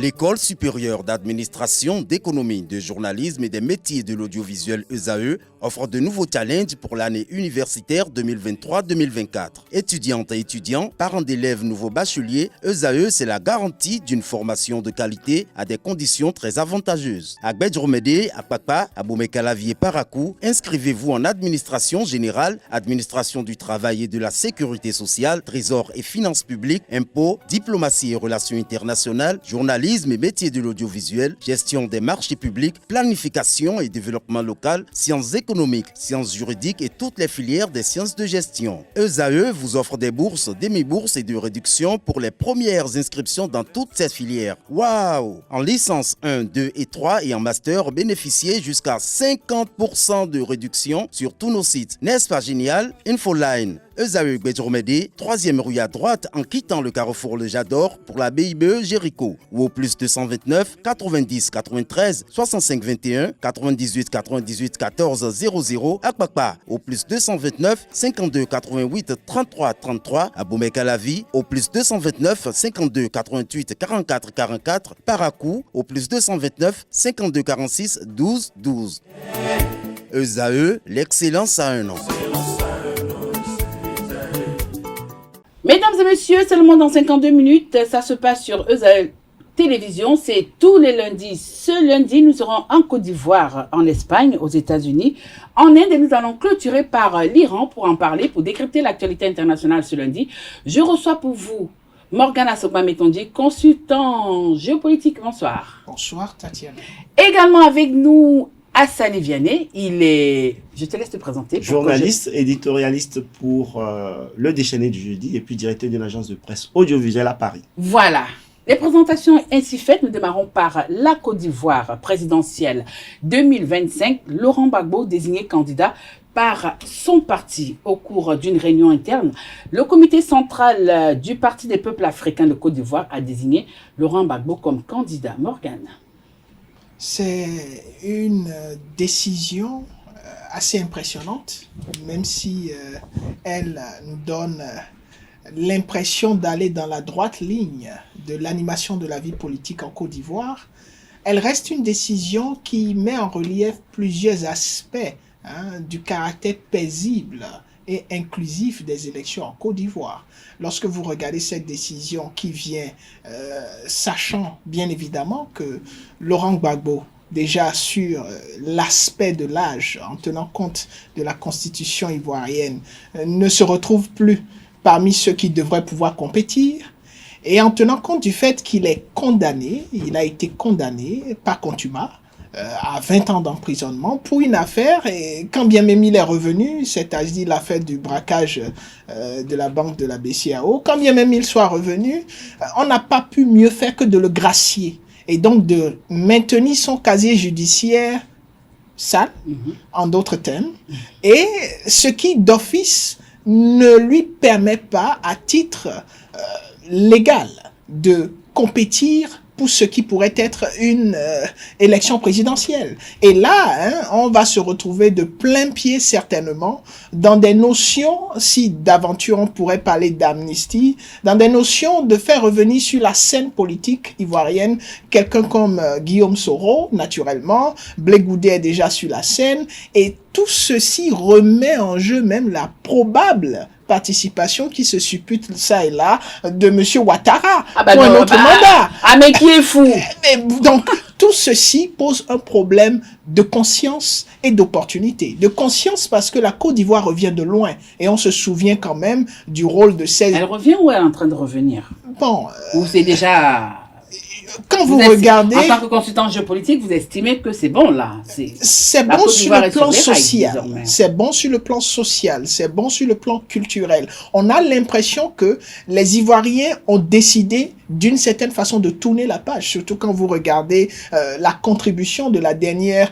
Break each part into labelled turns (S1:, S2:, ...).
S1: L'École supérieure d'administration, d'économie, de journalisme et des métiers de l'audiovisuel ESAE offre de nouveaux challenges pour l'année universitaire 2023-2024. Étudiantes et étudiants, parents d'élèves nouveaux bacheliers, ESAE, c'est la garantie d'une formation de qualité à des conditions très avantageuses. À Gbedjromede, à Papa, à Boumekalavi et Parakou, inscrivez-vous en administration générale, administration du travail et de la sécurité sociale, trésor et finances publiques, impôts, diplomatie et relations internationales, journalisme et métiers de l'audiovisuel, gestion des marchés publics, planification et développement local, sciences économiques, sciences juridiques et toutes les filières des sciences de gestion. ESAE vous offre des bourses, demi-bourses et de réductions pour les premières inscriptions dans toutes ces filières. Waouh! En licence 1, 2 et 3 et en master, bénéficiez jusqu'à 50% de réduction sur tous nos sites. N'est-ce pas génial? Infoline. ESAE Gbedjromede, 3e rue à droite en quittant le carrefour Le Jador pour la BIBE Jéricho ou au plus 229 90 93 65 21 98 98 14 00 à Kpakpa au plus 229 52 88 33 33 à Boumekalavi au plus 229 52 88 44 44 Parakou au plus 229 52 46 12 12. ESAE, l'excellence à un nom.
S2: Mesdames et messieurs, seulement dans 52 minutes, ça se passe sur ESAE Télévision. C'est tous les lundis. Ce lundi, nous serons en Côte d'Ivoire, en Espagne, aux États-Unis, en Inde et nous allons clôturer par l'Iran pour en parler, pour décrypter l'actualité internationale ce lundi. Je reçois pour vous Morgane Assogba-Metondi, consultant géopolitique. Bonsoir.
S3: Bonsoir, Tatiana.
S2: Également avec nous, Hassani Vianney, il est, je te laisse te présenter.
S4: Journaliste, éditorialiste pour Le Déchaîné du jeudi et puis directeur d'une agence de presse audiovisuelle à Paris.
S2: Voilà. Les présentations ainsi faites, nous démarrons par la Côte d'Ivoire présidentielle 2025. Laurent Gbagbo désigné candidat par son parti au cours d'une réunion interne. Le comité central du Parti des peuples africains de Côte d'Ivoire a désigné Laurent Gbagbo comme candidat. Morgane.
S3: C'est une décision assez impressionnante, même si elle nous donne l'impression d'aller dans la droite ligne de l'animation de la vie politique en Côte d'Ivoire. Elle reste une décision qui met en relief plusieurs aspects du caractère paisible et inclusif des élections en Côte d'Ivoire. Lorsque vous regardez cette décision qui vient, sachant bien évidemment que Laurent Gbagbo, déjà sur l'aspect de l'âge, en tenant compte de la constitution ivoirienne, ne se retrouve plus parmi ceux qui devraient pouvoir compétir, et en tenant compte du fait qu'il est condamné, il a été condamné par contumace, à 20 ans d'emprisonnement pour une affaire, et quand bien même il est revenu, c'est-à-dire l'affaire du braquage de la banque de la BCAO, quand bien même il soit revenu, on n'a pas pu mieux faire que de le gracier, et donc de maintenir son casier judiciaire sale, en d'autres termes, et ce qui d'office ne lui permet pas, à titre légal, de compétir pour ce qui pourrait être une élection présidentielle. Et là, on va se retrouver de plein pied certainement dans des notions, si d'aventure on pourrait parler d'amnistie, dans des notions de faire revenir sur la scène politique ivoirienne quelqu'un comme Guillaume Soro, naturellement, Blé Goudé est déjà sur la scène, et tout ceci remet en jeu même la probable participation qui se suppute ça et là de M. Ouattara pour un autre mandat.
S2: Ah, mais qui est fou!
S3: Donc, tout ceci pose un problème de conscience et d'opportunité. De conscience parce que la Côte d'Ivoire revient de loin et on se souvient quand même du rôle de celle...
S2: Elle revient ou elle est en train de revenir?
S3: Bon...
S2: Ou c'est déjà...
S3: Quand vous regardez...
S2: En tant que consultant géopolitique, vous estimez que c'est bon, là.
S3: C'est bon sur le plan social. C'est bon sur le plan social. C'est bon sur le plan culturel. On a l'impression que les Ivoiriens ont décidé d'une certaine façon de tourner la page, surtout quand vous regardez la contribution de la dernière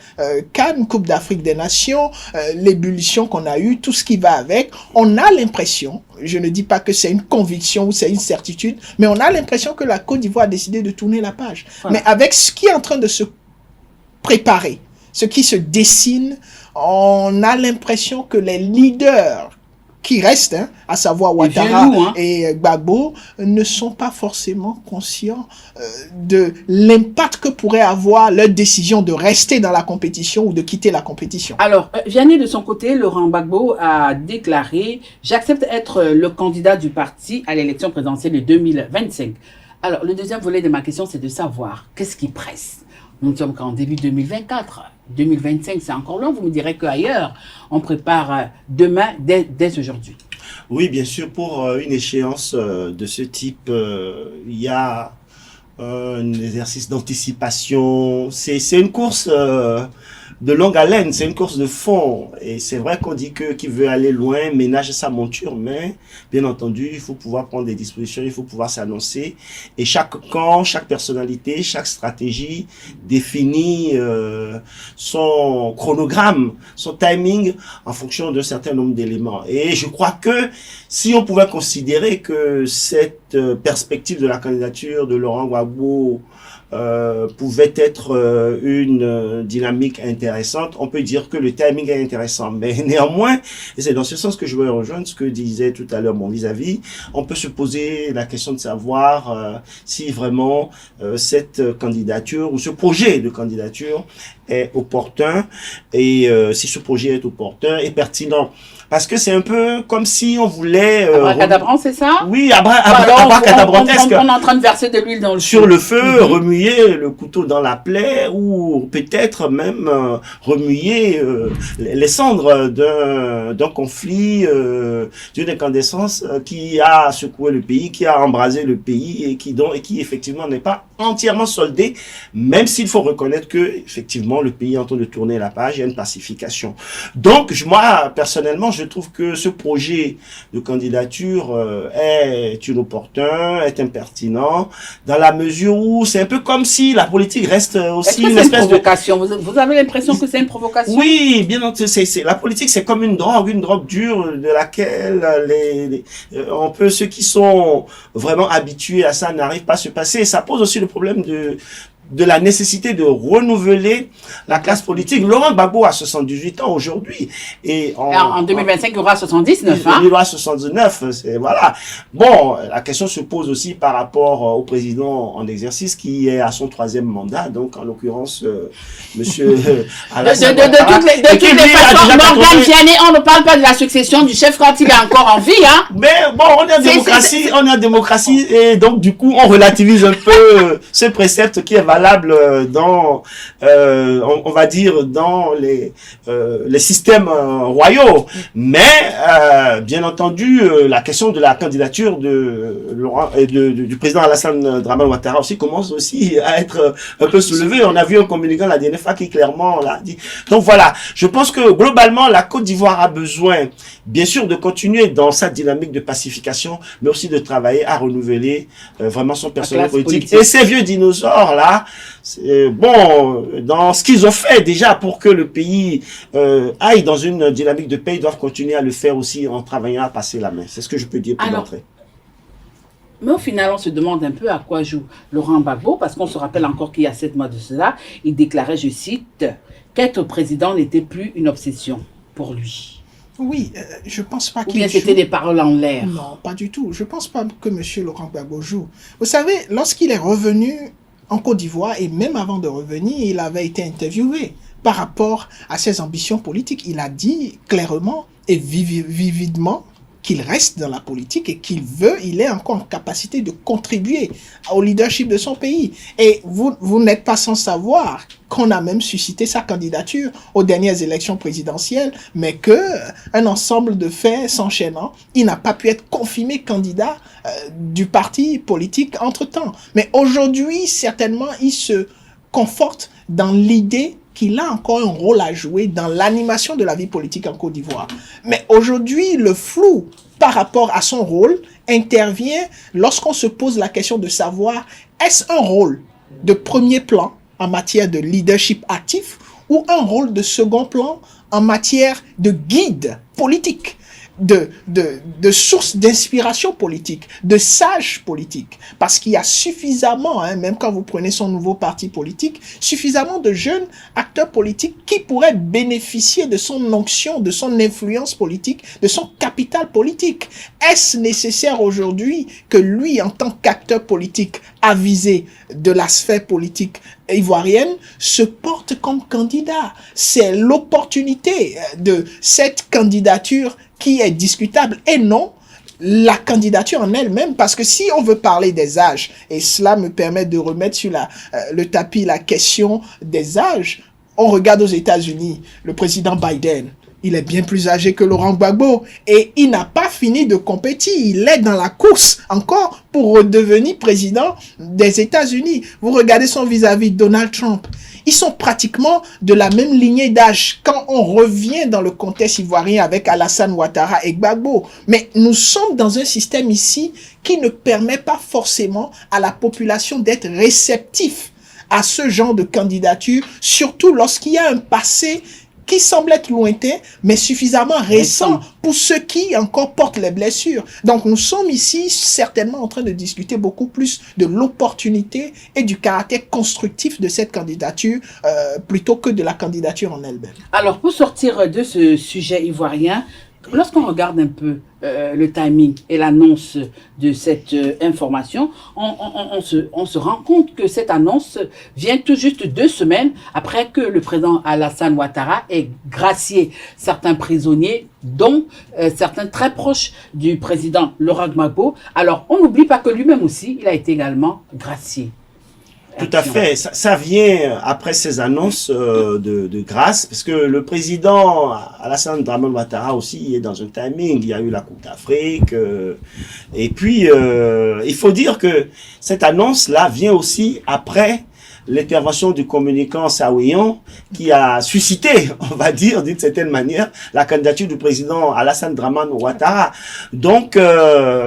S3: CAN, Coupe d'Afrique des Nations, l'ébullition qu'on a eue, tout ce qui va avec. On a l'impression, je ne dis pas que c'est une conviction ou c'est une certitude, mais on a l'impression que la Côte d'Ivoire a décidé de tourner la page. Voilà. Mais avec ce qui est en train de se préparer, ce qui se dessine, on a l'impression que les leaders qui restent, hein, à savoir
S2: vieux
S3: Ouattara
S2: loups, hein.
S3: et Gbagbo, ne sont pas forcément conscients de l'impact que pourrait avoir leur décision de rester dans la compétition ou de quitter la compétition.
S2: Alors, Vianney, de son côté, Laurent Gbagbo a déclaré « J'accepte être le candidat du parti à l'élection présidentielle de 2025 ». Alors, le deuxième volet de ma question, c'est de savoir qu'est-ce qui presse. Nous ne sommes qu'en début 2024. 2025, c'est encore long. Vous me direz qu'ailleurs, on prépare demain, dès aujourd'hui.
S4: Oui, bien sûr, pour une échéance de ce type, il y a un exercice d'anticipation. C'est une course de longue haleine, c'est une course de fond. Et c'est vrai qu'on dit que qui veut aller loin ménage sa monture, mais bien entendu, il faut pouvoir prendre des dispositions, il faut pouvoir s'annoncer. Et chaque camp, chaque personnalité, chaque stratégie définit son chronogramme, son timing en fonction d'un certain nombre d'éléments. Et je crois que si on pouvait considérer que cette perspective de la candidature de Laurent Gbagbo pouvait être une dynamique intéressante, on peut dire que le timing est intéressant. Mais néanmoins, et c'est dans ce sens que je veux rejoindre ce que disait tout à l'heure mon vis-à-vis, on peut se poser la question de savoir si vraiment cette candidature ou ce projet de candidature est opportun et si ce projet est opportun et pertinent. Parce que c'est un peu comme si on voulait...
S2: Abracadabrant, c'est ça?
S4: Oui, abracadabrantesque.
S2: On est en train de verser de l'huile dans le
S4: sur le feu, remuer le couteau dans la plaie ou peut-être même remuer les cendres d'un conflit, d'une incandescence qui a secoué le pays, qui a embrasé le pays et qui effectivement n'est pas entièrement soldé, même s'il faut reconnaître que effectivement le pays est en train de tourner la page, il y a une pacification. Donc moi personnellement je trouve que ce projet de candidature est inopportun, est impertinent, dans la mesure où c'est un peu comme si la politique reste aussi une espèce de
S2: provocation. Vous avez l'impression que c'est une provocation?
S4: Oui, bien entendu. La politique, c'est comme une drogue dure de laquelle ceux qui sont vraiment habitués à ça n'arrivent pas à se passer. Et ça pose aussi le problème de la nécessité de renouveler la classe politique. Laurent Gbagbo a 78 ans aujourd'hui. Et
S2: en 2025, il aura 79.
S4: Il aura 79. Voilà. Bon, la question se pose aussi par rapport au président en exercice qui est à son 3e mandat. Donc, en l'occurrence, monsieur Alassane Ouattara.
S2: De toutes les façons, Morgane Vianney, on ne parle pas de la succession du chef quand il est encore en vie. Hein.
S4: Mais bon, on est en démocratie et donc, du coup, on relativise un peu ce précepte qui est valable dans, on va dire, dans les systèmes royaux. Mais, bien entendu, la question de la candidature de Laurent et du président Alassane Dramane Ouattara aussi commence aussi à être un peu soulevée. On a vu un communiqué la dernière fois qui clairement l'a dit. Donc voilà, je pense que globalement, la Côte d'Ivoire a besoin, bien sûr, de continuer dans sa dynamique de pacification, mais aussi de travailler à renouveler vraiment son personnel politique. Et ces vieux dinosaures-là, bon, dans ce qu'ils ont fait déjà pour que le pays aille dans une dynamique de paix, ils doivent continuer à le faire aussi en travaillant à passer la main. C'est ce que je peux dire pour l'entrée.
S2: Mais au final, on se demande un peu à quoi joue Laurent Gbagbo, parce qu'on se rappelle encore qu'il y a 7 mois de cela, il déclarait, je cite, qu'être président n'était plus une obsession pour lui.
S3: Oui, je pense pas qu'il
S2: joue. Ou bien c'était des paroles en l'air.
S3: Non, pas du tout. Je pense pas que M. Laurent Gbagbo joue. Vous savez, lorsqu'il est revenu en Côte d'Ivoire, et même avant de revenir, il avait été interviewé par rapport à ses ambitions politiques. Il a dit clairement et vividement qu'il reste dans la politique et il est encore en capacité de contribuer au leadership de son pays. Et vous n'êtes pas sans savoir qu'on a même suscité sa candidature aux dernières élections présidentielles, mais que un ensemble de faits s'enchaînant, il n'a pas pu être confirmé candidat du parti politique entre-temps. Mais aujourd'hui, certainement, il se conforte dans l'idée qu'il a encore un rôle à jouer dans l'animation de la vie politique en Côte d'Ivoire. Mais aujourd'hui, le flou par rapport à son rôle intervient lorsqu'on se pose la question de savoir est-ce un rôle de premier plan en matière de leadership actif ou un rôle de second plan en matière de guide politique. de sources d'inspiration politique, de sages politiques. Parce qu'il y a suffisamment, même quand vous prenez son nouveau parti politique, suffisamment de jeunes acteurs politiques qui pourraient bénéficier de son onction, de son influence politique, de son capital politique. Est-ce nécessaire aujourd'hui que lui, en tant qu'acteur politique avisé de la sphère politique ivoirienne, se porte comme candidat? C'est l'opportunité de cette candidature qui est discutable et non la candidature en elle-même, parce que si on veut parler des âges, et cela me permet de remettre sur le tapis la question des âges, on regarde aux États-Unis, le président Biden, il est bien plus âgé que Laurent Gbagbo et il n'a pas fini de compétir. Il est dans la course encore pour redevenir président des États-Unis. Vous regardez son vis-à-vis Donald Trump. Ils sont pratiquement de la même lignée d'âge quand on revient dans le contexte ivoirien avec Alassane Ouattara et Gbagbo. Mais nous sommes dans un système ici qui ne permet pas forcément à la population d'être réceptif à ce genre de candidature, surtout lorsqu'il y a un passé qui semble être lointain, mais suffisamment récent pour ceux qui encore portent les blessures. Donc nous sommes ici certainement en train de discuter beaucoup plus de l'opportunité et du caractère constructif de cette candidature plutôt que de la candidature en elle-même.
S2: Alors pour sortir de ce sujet ivoirien, lorsqu'on regarde un peu le timing et l'annonce de cette information, on se rend compte que cette annonce vient tout juste 2 semaines après que le président Alassane Ouattara ait gracié certains prisonniers, dont certains très proches du président Laurent Gbagbo. Alors, on n'oublie pas que lui-même aussi, il a été également gracié.
S4: Tout à fait. Ça vient après ces annonces de grâce, parce que le président Alassane Dramane Ouattara aussi est dans un timing. Il y a eu la Coupe d'Afrique. Et puis, il faut dire que cette annonce-là vient aussi après l'intervention du communicant saouian qui a suscité, on va dire, d'une certaine manière, la candidature du président Alassane Dramane Ouattara. Donc,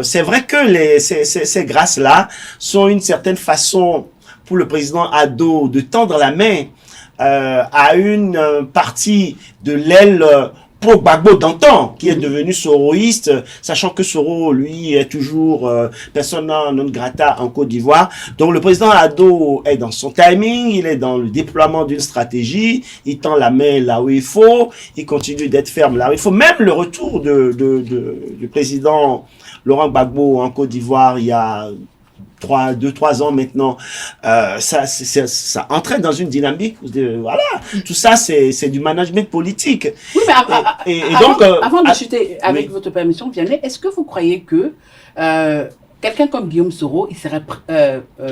S4: c'est vrai que ces grâces-là sont une certaine façon pour le président Ado de tendre la main à une partie de l'aile pro-Gbagbo d'antan, qui est devenu soroïste, sachant que Soro, lui, est toujours persona non grata en Côte d'Ivoire. Donc le président Ado est dans son timing, il est dans le déploiement d'une stratégie, il tend la main là où il faut, il continue d'être ferme là où il faut. Même le retour du président Laurent Gbagbo en Côte d'Ivoire, il y a 2-3 ans maintenant, ça entraîne dans une dynamique voilà, tout ça c'est du management politique.
S2: Oui, mais avant de chuter, avec votre permission, Vianney, est-ce que vous croyez que quelqu'un comme Guillaume Soro, il serait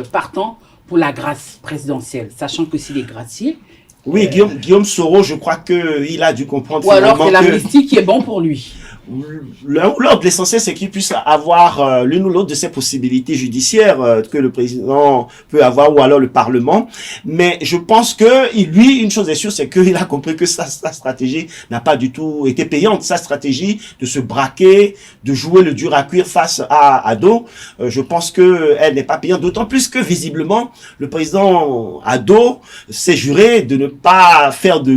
S2: partant pour la grâce présidentielle, sachant que s'il est gracié?
S4: Oui, Guillaume Soro, je crois qu'il a dû comprendre
S2: ou alors c'est l'amnistie qui est bon pour lui.
S4: L'un ou l'autre, l'essentiel c'est qu'il puisse avoir l'une ou l'autre de ces possibilités judiciaires que le président peut avoir, ou alors le Parlement. Mais je pense que lui, une chose est sûre, c'est qu'il a compris que sa stratégie n'a pas du tout été payante. Sa stratégie de se braquer, de jouer le dur à cuire face à Ado, je pense que elle n'est pas payante. D'autant plus que visiblement le président Ado s'est juré de ne pas faire de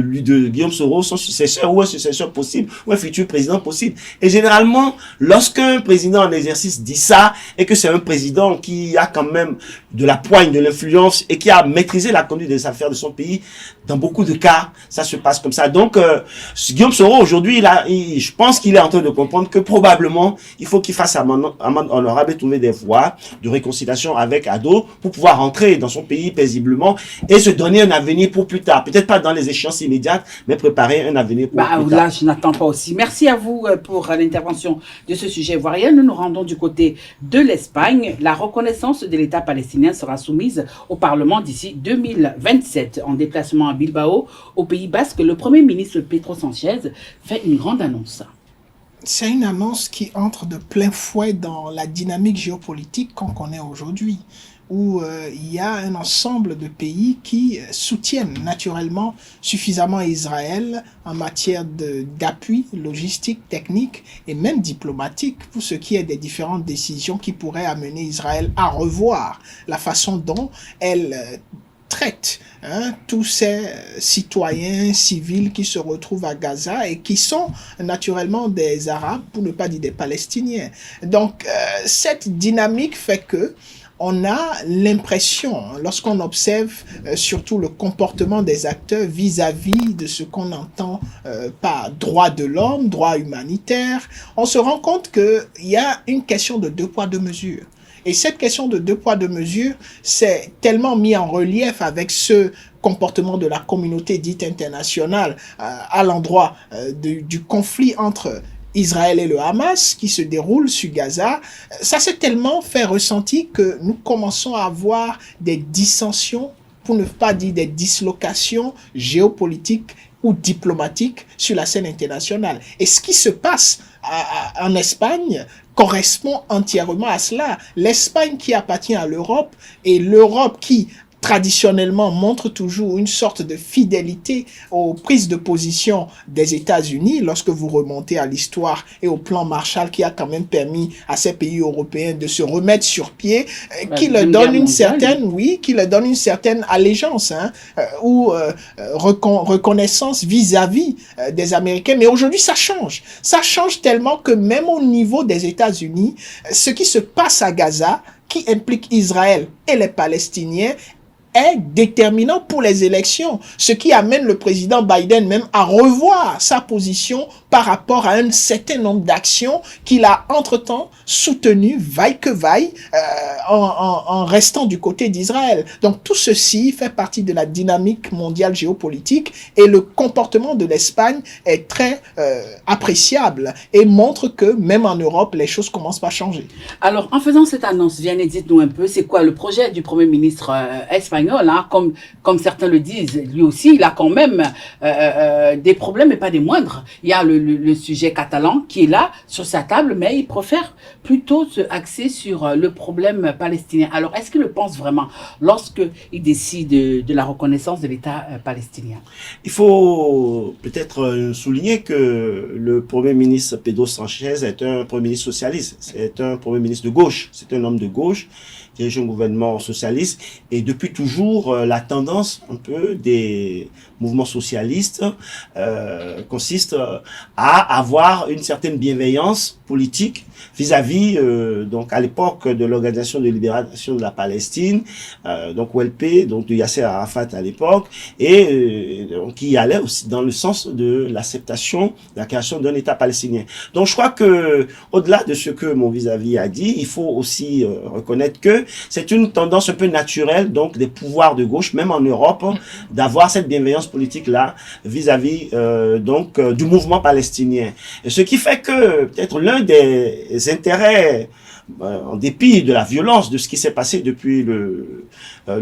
S4: Guillaume Soro son successeur, ou un successeur possible, ou un futur président possible. Et généralement, lorsqu'un président en exercice dit ça, et que c'est un président qui a quand même de la poigne, de l'influence, et qui a maîtrisé la conduite des affaires de son pays, dans beaucoup de cas, ça se passe comme ça. Donc, Guillaume Soro, aujourd'hui, je pense qu'il est en train de comprendre que probablement, il faut qu'il fasse amende honorable et trouver des voies de réconciliation avec Ado pour pouvoir rentrer dans son pays paisiblement et se donner un avenir pour plus tard. Peut-être pas dans les échéances immédiates, mais préparer un avenir pour plus tard.
S2: Là, je n'attends pas aussi. Merci à vous pour l'intervention de ce sujet ivoirien. Nous nous rendons du côté de l'Espagne. La reconnaissance de l'État palestinien sera soumise au Parlement d'ici 2027. En déplacement à Bilbao, au Pays Basque, le Premier ministre Pedro Sanchez fait une grande annonce.
S3: C'est une annonce qui entre de plein fouet dans la dynamique géopolitique qu'on connaît aujourd'hui, où il y a un ensemble de pays qui soutiennent naturellement suffisamment Israël en matière d'appui logistique, technique et même diplomatique pour ce qui est des différentes décisions qui pourraient amener Israël à revoir la façon dont elle traite tous ces citoyens civils qui se retrouvent à Gaza et qui sont naturellement des Arabes, pour ne pas dire des Palestiniens. Donc, cette dynamique fait que on a l'impression, lorsqu'on observe surtout le comportement des acteurs vis-à-vis de ce qu'on entend par droit de l'homme, droit humanitaire, on se rend compte qu'il y a une question de deux poids, deux mesures. Et cette question de deux poids, deux mesures s'est tellement mis en relief avec ce comportement de la communauté dite internationale à l'endroit du conflit entre Israël et le Hamas qui se déroule sur Gaza. Ça s'est tellement fait ressentir que nous commençons à avoir des dissensions, pour ne pas dire des dislocations géopolitiques ou diplomatiques sur la scène internationale. Et ce qui se passe en Espagne correspond entièrement à cela. L'Espagne qui appartient à l'Europe et l'Europe qui traditionnellement montre toujours une sorte de fidélité aux prises de position des États-Unis lorsque vous remontez à l'histoire et au plan Marshall qui a quand même permis à ces pays européens de se remettre sur pied, qui leur donne une certaine, qui leur donne une certaine allégeance ou reconnaissance vis-à-vis des Américains. Mais aujourd'hui, ça change. Ça change tellement que même au niveau des États-Unis, ce qui se passe à Gaza, qui implique Israël et les Palestiniens, est déterminant pour les élections, ce qui amène le président Biden même à revoir sa position par rapport à un certain nombre d'actions qu'il a entre-temps soutenues, vaille que vaille, en restant du côté d'Israël. Donc tout ceci fait partie de la dynamique mondiale géopolitique et le comportement de l'Espagne est très appréciable et montre que même en Europe, les choses commencent à changer.
S2: Alors, en faisant cette annonce, Vianney, dites-nous un peu, c'est quoi le projet du Premier ministre espagnol, comme certains le disent, lui aussi, il a quand même des problèmes, mais pas des moindres. Il y a le sujet catalan qui est là, sur sa table, mais il préfère plutôt se axer sur le problème palestinien. Alors, est-ce qu'il le pense vraiment lorsqu'il décide de la reconnaissance de l'État palestinien?
S4: Il faut peut-être souligner que le Premier ministre Pedro Sánchez est un Premier ministre socialiste, c'est un Premier ministre de gauche, c'est un homme de gauche, dirige un gouvernement socialiste, et depuis toujours, la tendance un peu des mouvements socialistes consiste à avoir une certaine bienveillance politique vis-à-vis, donc à l'époque de l'Organisation de libération de la Palestine, donc OLP, donc de Yasser Arafat à l'époque, et donc qui allait aussi dans le sens de l'acceptation, de la création d'un État palestinien. Donc je crois que, au-delà de ce que mon vis-à-vis a dit, il faut aussi reconnaître que c'est une tendance un peu naturelle, donc des pouvoirs de gauche, même en Europe, d'avoir cette bienveillance politique-là vis-à-vis donc du mouvement palestinien. Et ce qui fait que peut-être l'un des intérêts, en dépit de la violence de ce qui s'est passé depuis le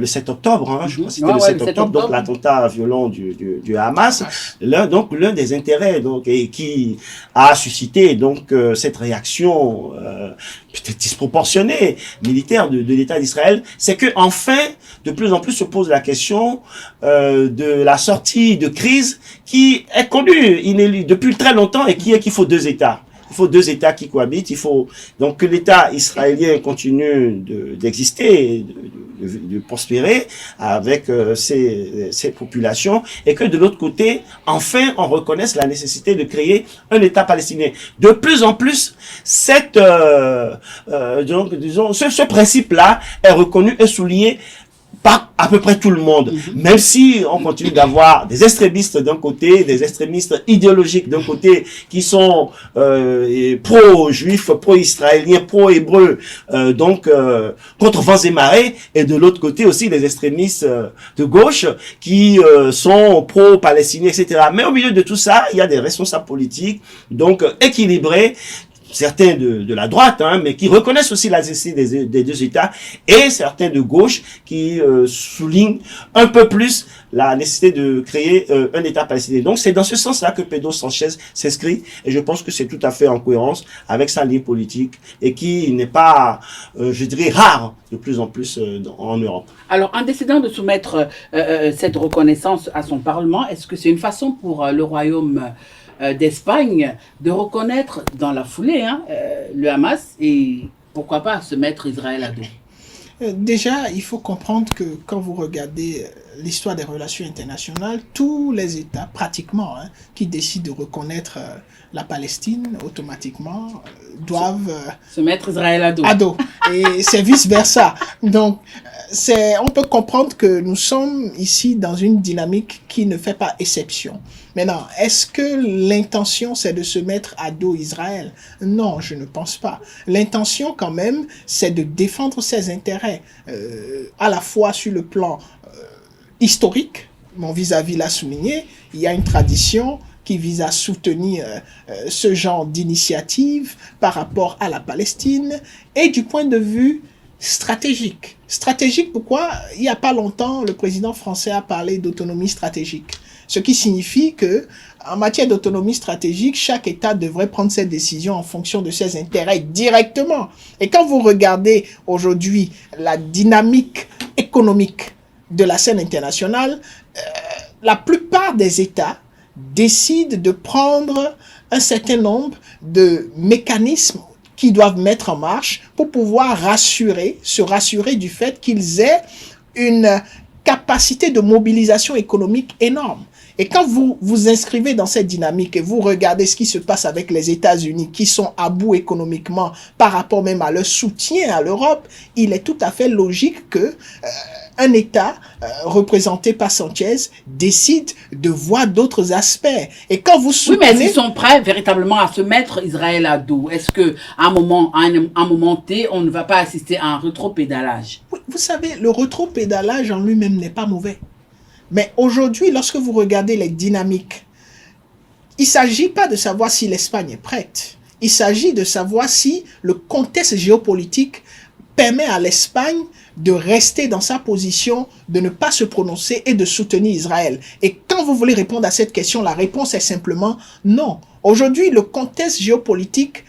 S4: 7 octobre, je crois que c'était le 7 octobre, donc l'attentat violent du Hamas, l'un des intérêts donc, et qui a suscité donc cette réaction peut-être disproportionnée militaire de l'État d'Israël, c'est que enfin de plus en plus se pose la question de la sortie de crise qui est connue depuis très longtemps et qui est qu'il faut deux États. Il faut deux États qui cohabitent. Il faut donc que l'État israélien continue d'exister, de prospérer avec ses populations, et que de l'autre côté, enfin, on reconnaisse la nécessité de créer un État palestinien. De plus en plus, donc, disons, ce principe-là est reconnu et souligné par à peu près tout le monde, même si on continue d'avoir des extrémistes d'un côté, des extrémistes idéologiques d'un côté qui sont pro-juifs, pro-israéliens, pro-hébreux, donc contre vents et marées, et de l'autre côté aussi des extrémistes de gauche qui sont pro-palestiniens, etc. Mais au milieu de tout ça, il y a des responsables politiques, donc équilibrés, certains de la droite, mais qui reconnaissent aussi la nécessité des deux États, et certains de gauche qui soulignent un peu plus la nécessité de créer un État palestinien. Donc c'est dans ce sens-là que Pedro Sánchez s'inscrit, et je pense que c'est tout à fait en cohérence avec sa ligne politique, et qui n'est pas, je dirais, rare de plus en plus en Europe.
S2: Alors, en décidant de soumettre cette reconnaissance à son Parlement, est-ce que c'est une façon pour le Royaume d'Espagne de reconnaître dans la foulée le Hamas et pourquoi pas se mettre Israël à dos?
S3: Déjà, il faut comprendre que quand vous regardez l'histoire des relations internationales, tous les États, pratiquement, qui décident de reconnaître la Palestine, automatiquement, doivent
S2: se mettre Israël à dos.
S3: À dos. Et c'est vice-versa. Donc, on peut comprendre que nous sommes ici dans une dynamique qui ne fait pas exception. Maintenant, est-ce que l'intention, c'est de se mettre à dos Israël? Non, je ne pense pas. L'intention, quand même, c'est de défendre ses intérêts, à la fois sur le plan historique. Mon vis-à-vis l'a souligné, il y a une tradition qui vise à soutenir ce genre d'initiative par rapport à la Palestine, et du point de vue stratégique. Stratégique, pourquoi? Il n'y a pas longtemps, le président français a parlé d'autonomie stratégique. Ce qui signifie que, en matière d'autonomie stratégique, chaque État devrait prendre ses décisions en fonction de ses intérêts directement. Et quand vous regardez aujourd'hui la dynamique économique de la scène internationale, la plupart des États décident de prendre un certain nombre de mécanismes qu'ils doivent mettre en marche pour pouvoir se rassurer du fait qu'ils aient une capacité de mobilisation économique énorme. Et quand vous vous inscrivez dans cette dynamique et vous regardez ce qui se passe avec les États-Unis qui sont à bout économiquement par rapport même à leur soutien à l'Europe, il est tout à fait logique que un État représenté par Sanchez décide de voir d'autres aspects. Et quand vous soutenez...
S2: Oui, mais est-ce qu'ils sont prêts véritablement à se mettre Israël à dos? Est-ce qu'à un moment T, on ne va pas assister à un rétropédalage?
S3: Oui, vous savez, le rétropédalage en lui-même n'est pas mauvais. Mais aujourd'hui, lorsque vous regardez les dynamiques, il ne s'agit pas de savoir si l'Espagne est prête. Il s'agit de savoir si le contexte géopolitique permet à l'Espagne de rester dans sa position, de ne pas se prononcer et de soutenir Israël. Et quand vous voulez répondre à cette question, la réponse est simplement non. Aujourd'hui, le contexte géopolitique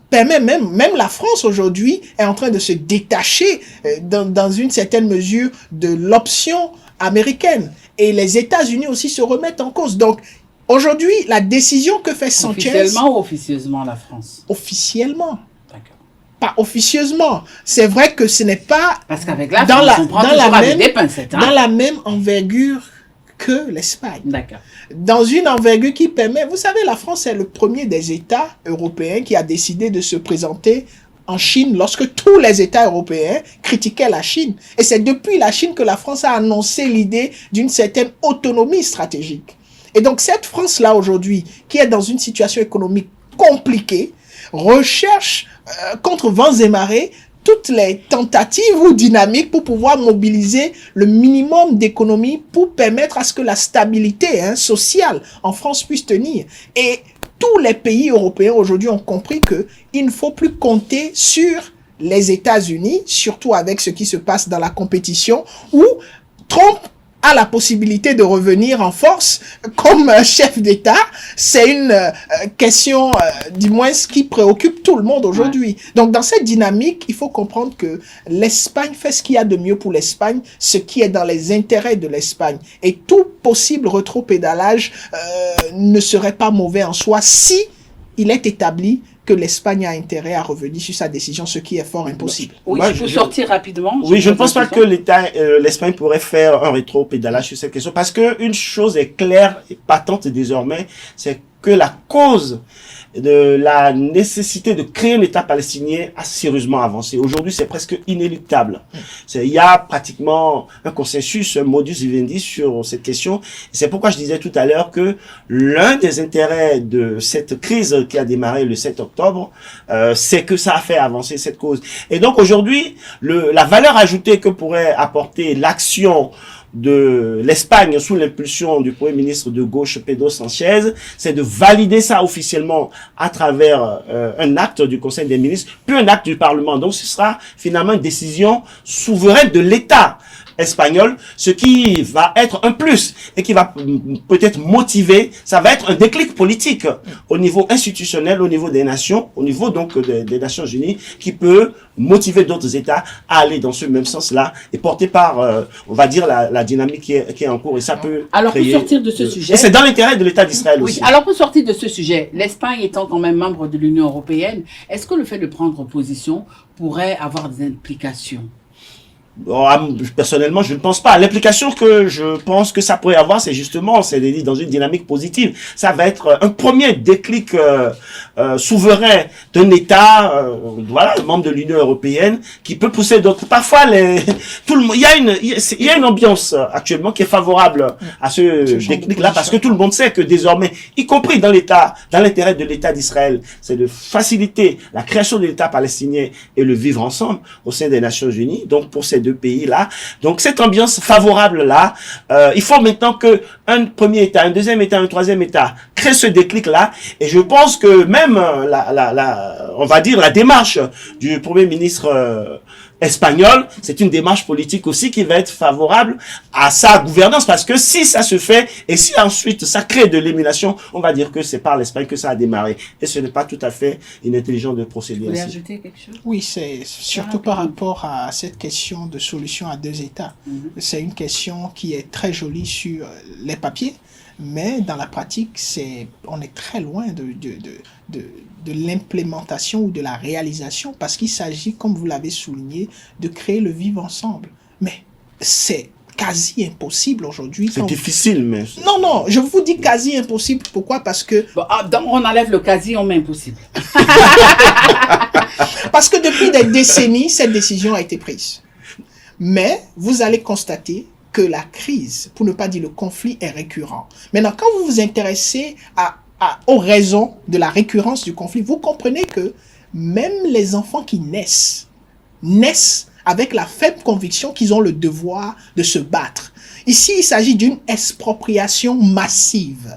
S3: permet même la France aujourd'hui est en train de se détacher dans une certaine mesure de l'option américaine. Et les États-Unis aussi se remettent en cause. Donc, aujourd'hui, la décision que fait Sanchez...
S2: Officiellement ou officieusement la France?
S3: Officiellement.
S2: D'accord.
S3: Pas officieusement. C'est vrai que ce n'est pas...
S2: Parce qu'avec la France, on prend toujours avec des pincettes.
S3: Dans la même envergure que l'Espagne.
S2: D'accord.
S3: Dans une envergure qui permet... Vous savez, la France est le premier des États européens qui a décidé de se présenter en Chine lorsque tous les États européens critiquaient la Chine. Et c'est depuis la Chine que la France a annoncé l'idée d'une certaine autonomie stratégique. Et donc cette France-là aujourd'hui, qui est dans une situation économique compliquée, recherche contre vents et marées toutes les tentatives ou dynamiques pour pouvoir mobiliser le minimum d'économie pour permettre à ce que la stabilité sociale en France puisse tenir. Et tous les pays européens aujourd'hui ont compris qu'il ne faut plus compter sur les États-Unis, surtout avec ce qui se passe dans la compétition, où Trump a la possibilité de revenir en force comme chef d'État. C'est une question, du moins, qui préoccupe tout le monde aujourd'hui. Ouais. Donc, dans cette dynamique, il faut comprendre que l'Espagne fait ce qu'il y a de mieux pour l'Espagne, ce qui est dans les intérêts de l'Espagne. Et tout possible rétropédalage ne serait pas mauvais en soi si il est établi que l'Espagne a intérêt à revenir sur sa décision, ce qui est fort impossible.
S2: Oui, je peux sortir rapidement.
S4: Oui, je ne pense pas que l'Espagne pourrait faire un rétro-pédalage sur cette question, parce qu'une chose est claire et patente désormais, c'est que la cause de la nécessité de créer un État palestinien a sérieusement avancé. Aujourd'hui, c'est presque inéluctable. Il y a pratiquement un consensus, un modus vivendi sur cette question. C'est pourquoi je disais tout à l'heure que l'un des intérêts de cette crise qui a démarré le 7 octobre, c'est que ça a fait avancer cette cause. Et donc aujourd'hui, la valeur ajoutée que pourrait apporter l'action de l'Espagne sous l'impulsion du Premier ministre de gauche Pedro Sanchez, c'est de valider ça officiellement à travers un acte du Conseil des ministres, puis un acte du Parlement. Donc ce sera finalement une décision souveraine de l'État espagnol, ce qui va être un plus et qui va peut-être motiver, ça va être un déclic politique au niveau institutionnel, au niveau des nations, au niveau donc des Nations Unies, qui peut motiver d'autres États à aller dans ce même sens-là et porté par, on va dire, la dynamique qui est en cours. Et ça peut
S2: alors pour sortir de ce sujet...
S4: Et c'est dans l'intérêt de l'État d'Israël aussi.
S2: Alors pour sortir de ce sujet, l'Espagne étant quand même membre de l'Union européenne, est-ce que le fait de prendre position pourrait avoir des implications?
S4: Personnellement, je ne pense pas. L'implication que je pense que ça pourrait avoir, c'est justement, c'est dans une dynamique positive. Ça va être un premier déclic souverain d'un État, voilà, membre de l'Union européenne, qui peut pousser d'autres. Parfois, tout le monde, il y a une ambiance actuellement qui est favorable à ce déclic-là, parce que tout le monde sait que désormais, y compris dans l'intérêt de l'État d'Israël, c'est de faciliter la création de l'État palestinien et le vivre ensemble au sein des Nations Unies. Donc, pour ces deux pays-là. Donc, cette ambiance favorable-là, il faut maintenant que un premier État, un deuxième État, un troisième État crée ce déclic-là. Et je pense que même on va dire la démarche du Premier ministre espagnol, c'est une démarche politique aussi qui va être favorable à sa gouvernance, parce que si ça se fait et si ensuite ça crée de l'émulation, on va dire que c'est par l'Espagne que ça a démarré, et ce n'est pas tout à fait inintelligent de procéder ainsi.
S2: Vous voulez ajouter quelque chose?
S3: Oui, c'est surtout par rapport à cette question de solution à deux États. C'est une question qui est très jolie sur les papiers, mais dans la pratique, on est très loin de l'implémentation ou de la réalisation, parce qu'il s'agit, comme vous l'avez souligné, de créer le vivre ensemble. Mais c'est quasi impossible aujourd'hui.
S4: C'est difficile, mais...
S3: Non, je vous dis quasi impossible. Pourquoi? Parce que...
S2: Bon, on enlève le quasi, on met impossible.
S3: Parce que depuis des décennies, cette décision a été prise. Mais vous allez constater que la crise, pour ne pas dire le conflit, est récurrent. Maintenant, quand vous vous intéressez aux raisons de la récurrence du conflit, vous comprenez que même les enfants qui naissent avec la faible conviction qu'ils ont le devoir de se battre. Ici, il s'agit d'une expropriation massive.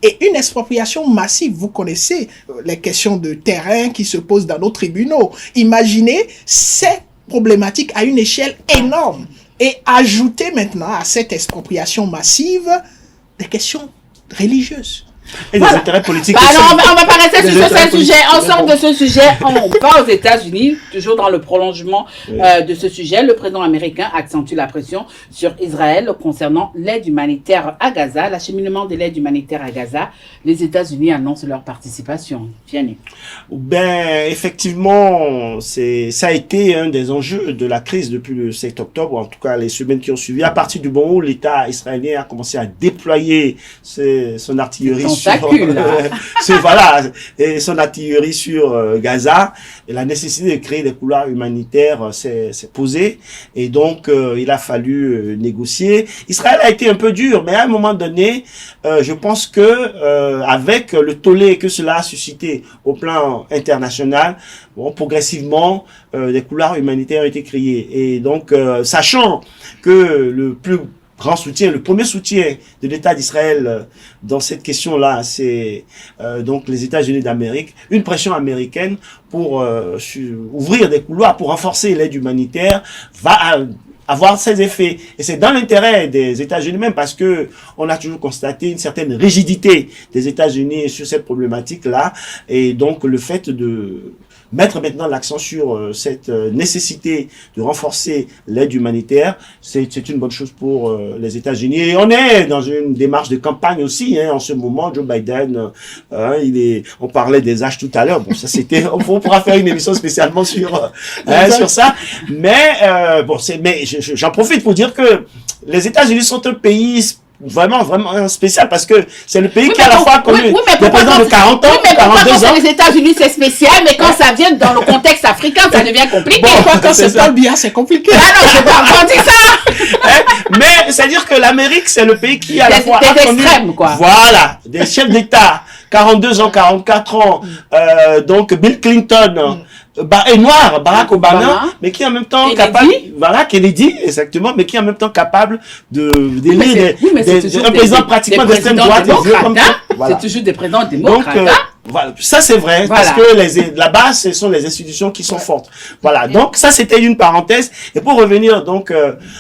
S3: Et une expropriation massive, vous connaissez les questions de terrain qui se posent dans nos tribunaux. Imaginez cette problématique à une échelle énorme. Et ajoutez maintenant à cette expropriation massive des questions religieuses.
S4: Et des intérêts politiques.
S2: Non, on va pas rester sur ce sujet. On sort de ce sujet. On va aux États-Unis, toujours dans le prolongement de ce sujet. Le président américain accentue la pression sur Israël concernant l'aide humanitaire à Gaza, l'acheminement de l'aide humanitaire à Gaza. Les États-Unis annoncent leur participation. Fiani.
S4: Ben, effectivement, ça a été un des enjeux de la crise depuis le 7 octobre, en tout cas les semaines qui ont suivi, à partir du moment où l'État israélien a commencé à déployer son artillerie et son artillerie sur Gaza, et la nécessité de créer des couloirs humanitaires s'est posée, et donc il a fallu négocier. Israël a été un peu dur, mais à un moment donné, je pense que avec le tollé que cela a suscité au plan international, progressivement, des couloirs humanitaires ont été créés, et donc sachant que le premier soutien de l'État d'Israël dans cette question-là, c'est donc les États-Unis d'Amérique, une pression américaine pour ouvrir des couloirs, pour renforcer l'aide humanitaire, va avoir ses effets. Et c'est dans l'intérêt des États-Unis même, parce que on a toujours constaté une certaine rigidité des États-Unis sur cette problématique-là, et donc le fait de mettre maintenant l'accent sur cette nécessité de renforcer l'aide humanitaire, c'est une bonne chose pour les États-Unis. Et on est dans une démarche de campagne aussi, en ce moment. Joe Biden, on parlait des âges tout à l'heure. Bon, ça c'était, on pourra faire une émission spécialement sur ça. Mais j'en profite pour dire que les États-Unis sont un pays vraiment spécial, parce que c'est le pays qui à la fois connu des présidents de 40 ans, 42 ans.
S2: Les États-Unis c'est spécial, mais quand ça vient dans le contexte africain, ça devient compliqué.
S3: Quand c'est pas bien, c'est compliqué.
S2: Ah non, je pas entendu ça.
S4: Mais c'est-à-dire que l'Amérique, c'est le pays qui à la fois
S2: a connu, quoi.
S4: Voilà, des chefs d'État, 42 ans, 44 ans, donc Bill Clinton, et noir, Barack Obama, mais qui en même temps capable, Kennedy, exactement, mais qui en même temps capable d'élire un président pratiquement d'extrême droite.
S2: C'est toujours des présidents démocrates.
S4: Donc, voilà, ça c'est vrai, parce que là-bas, ce sont les institutions qui sont fortes. Voilà, donc ça c'était une parenthèse. Et pour revenir donc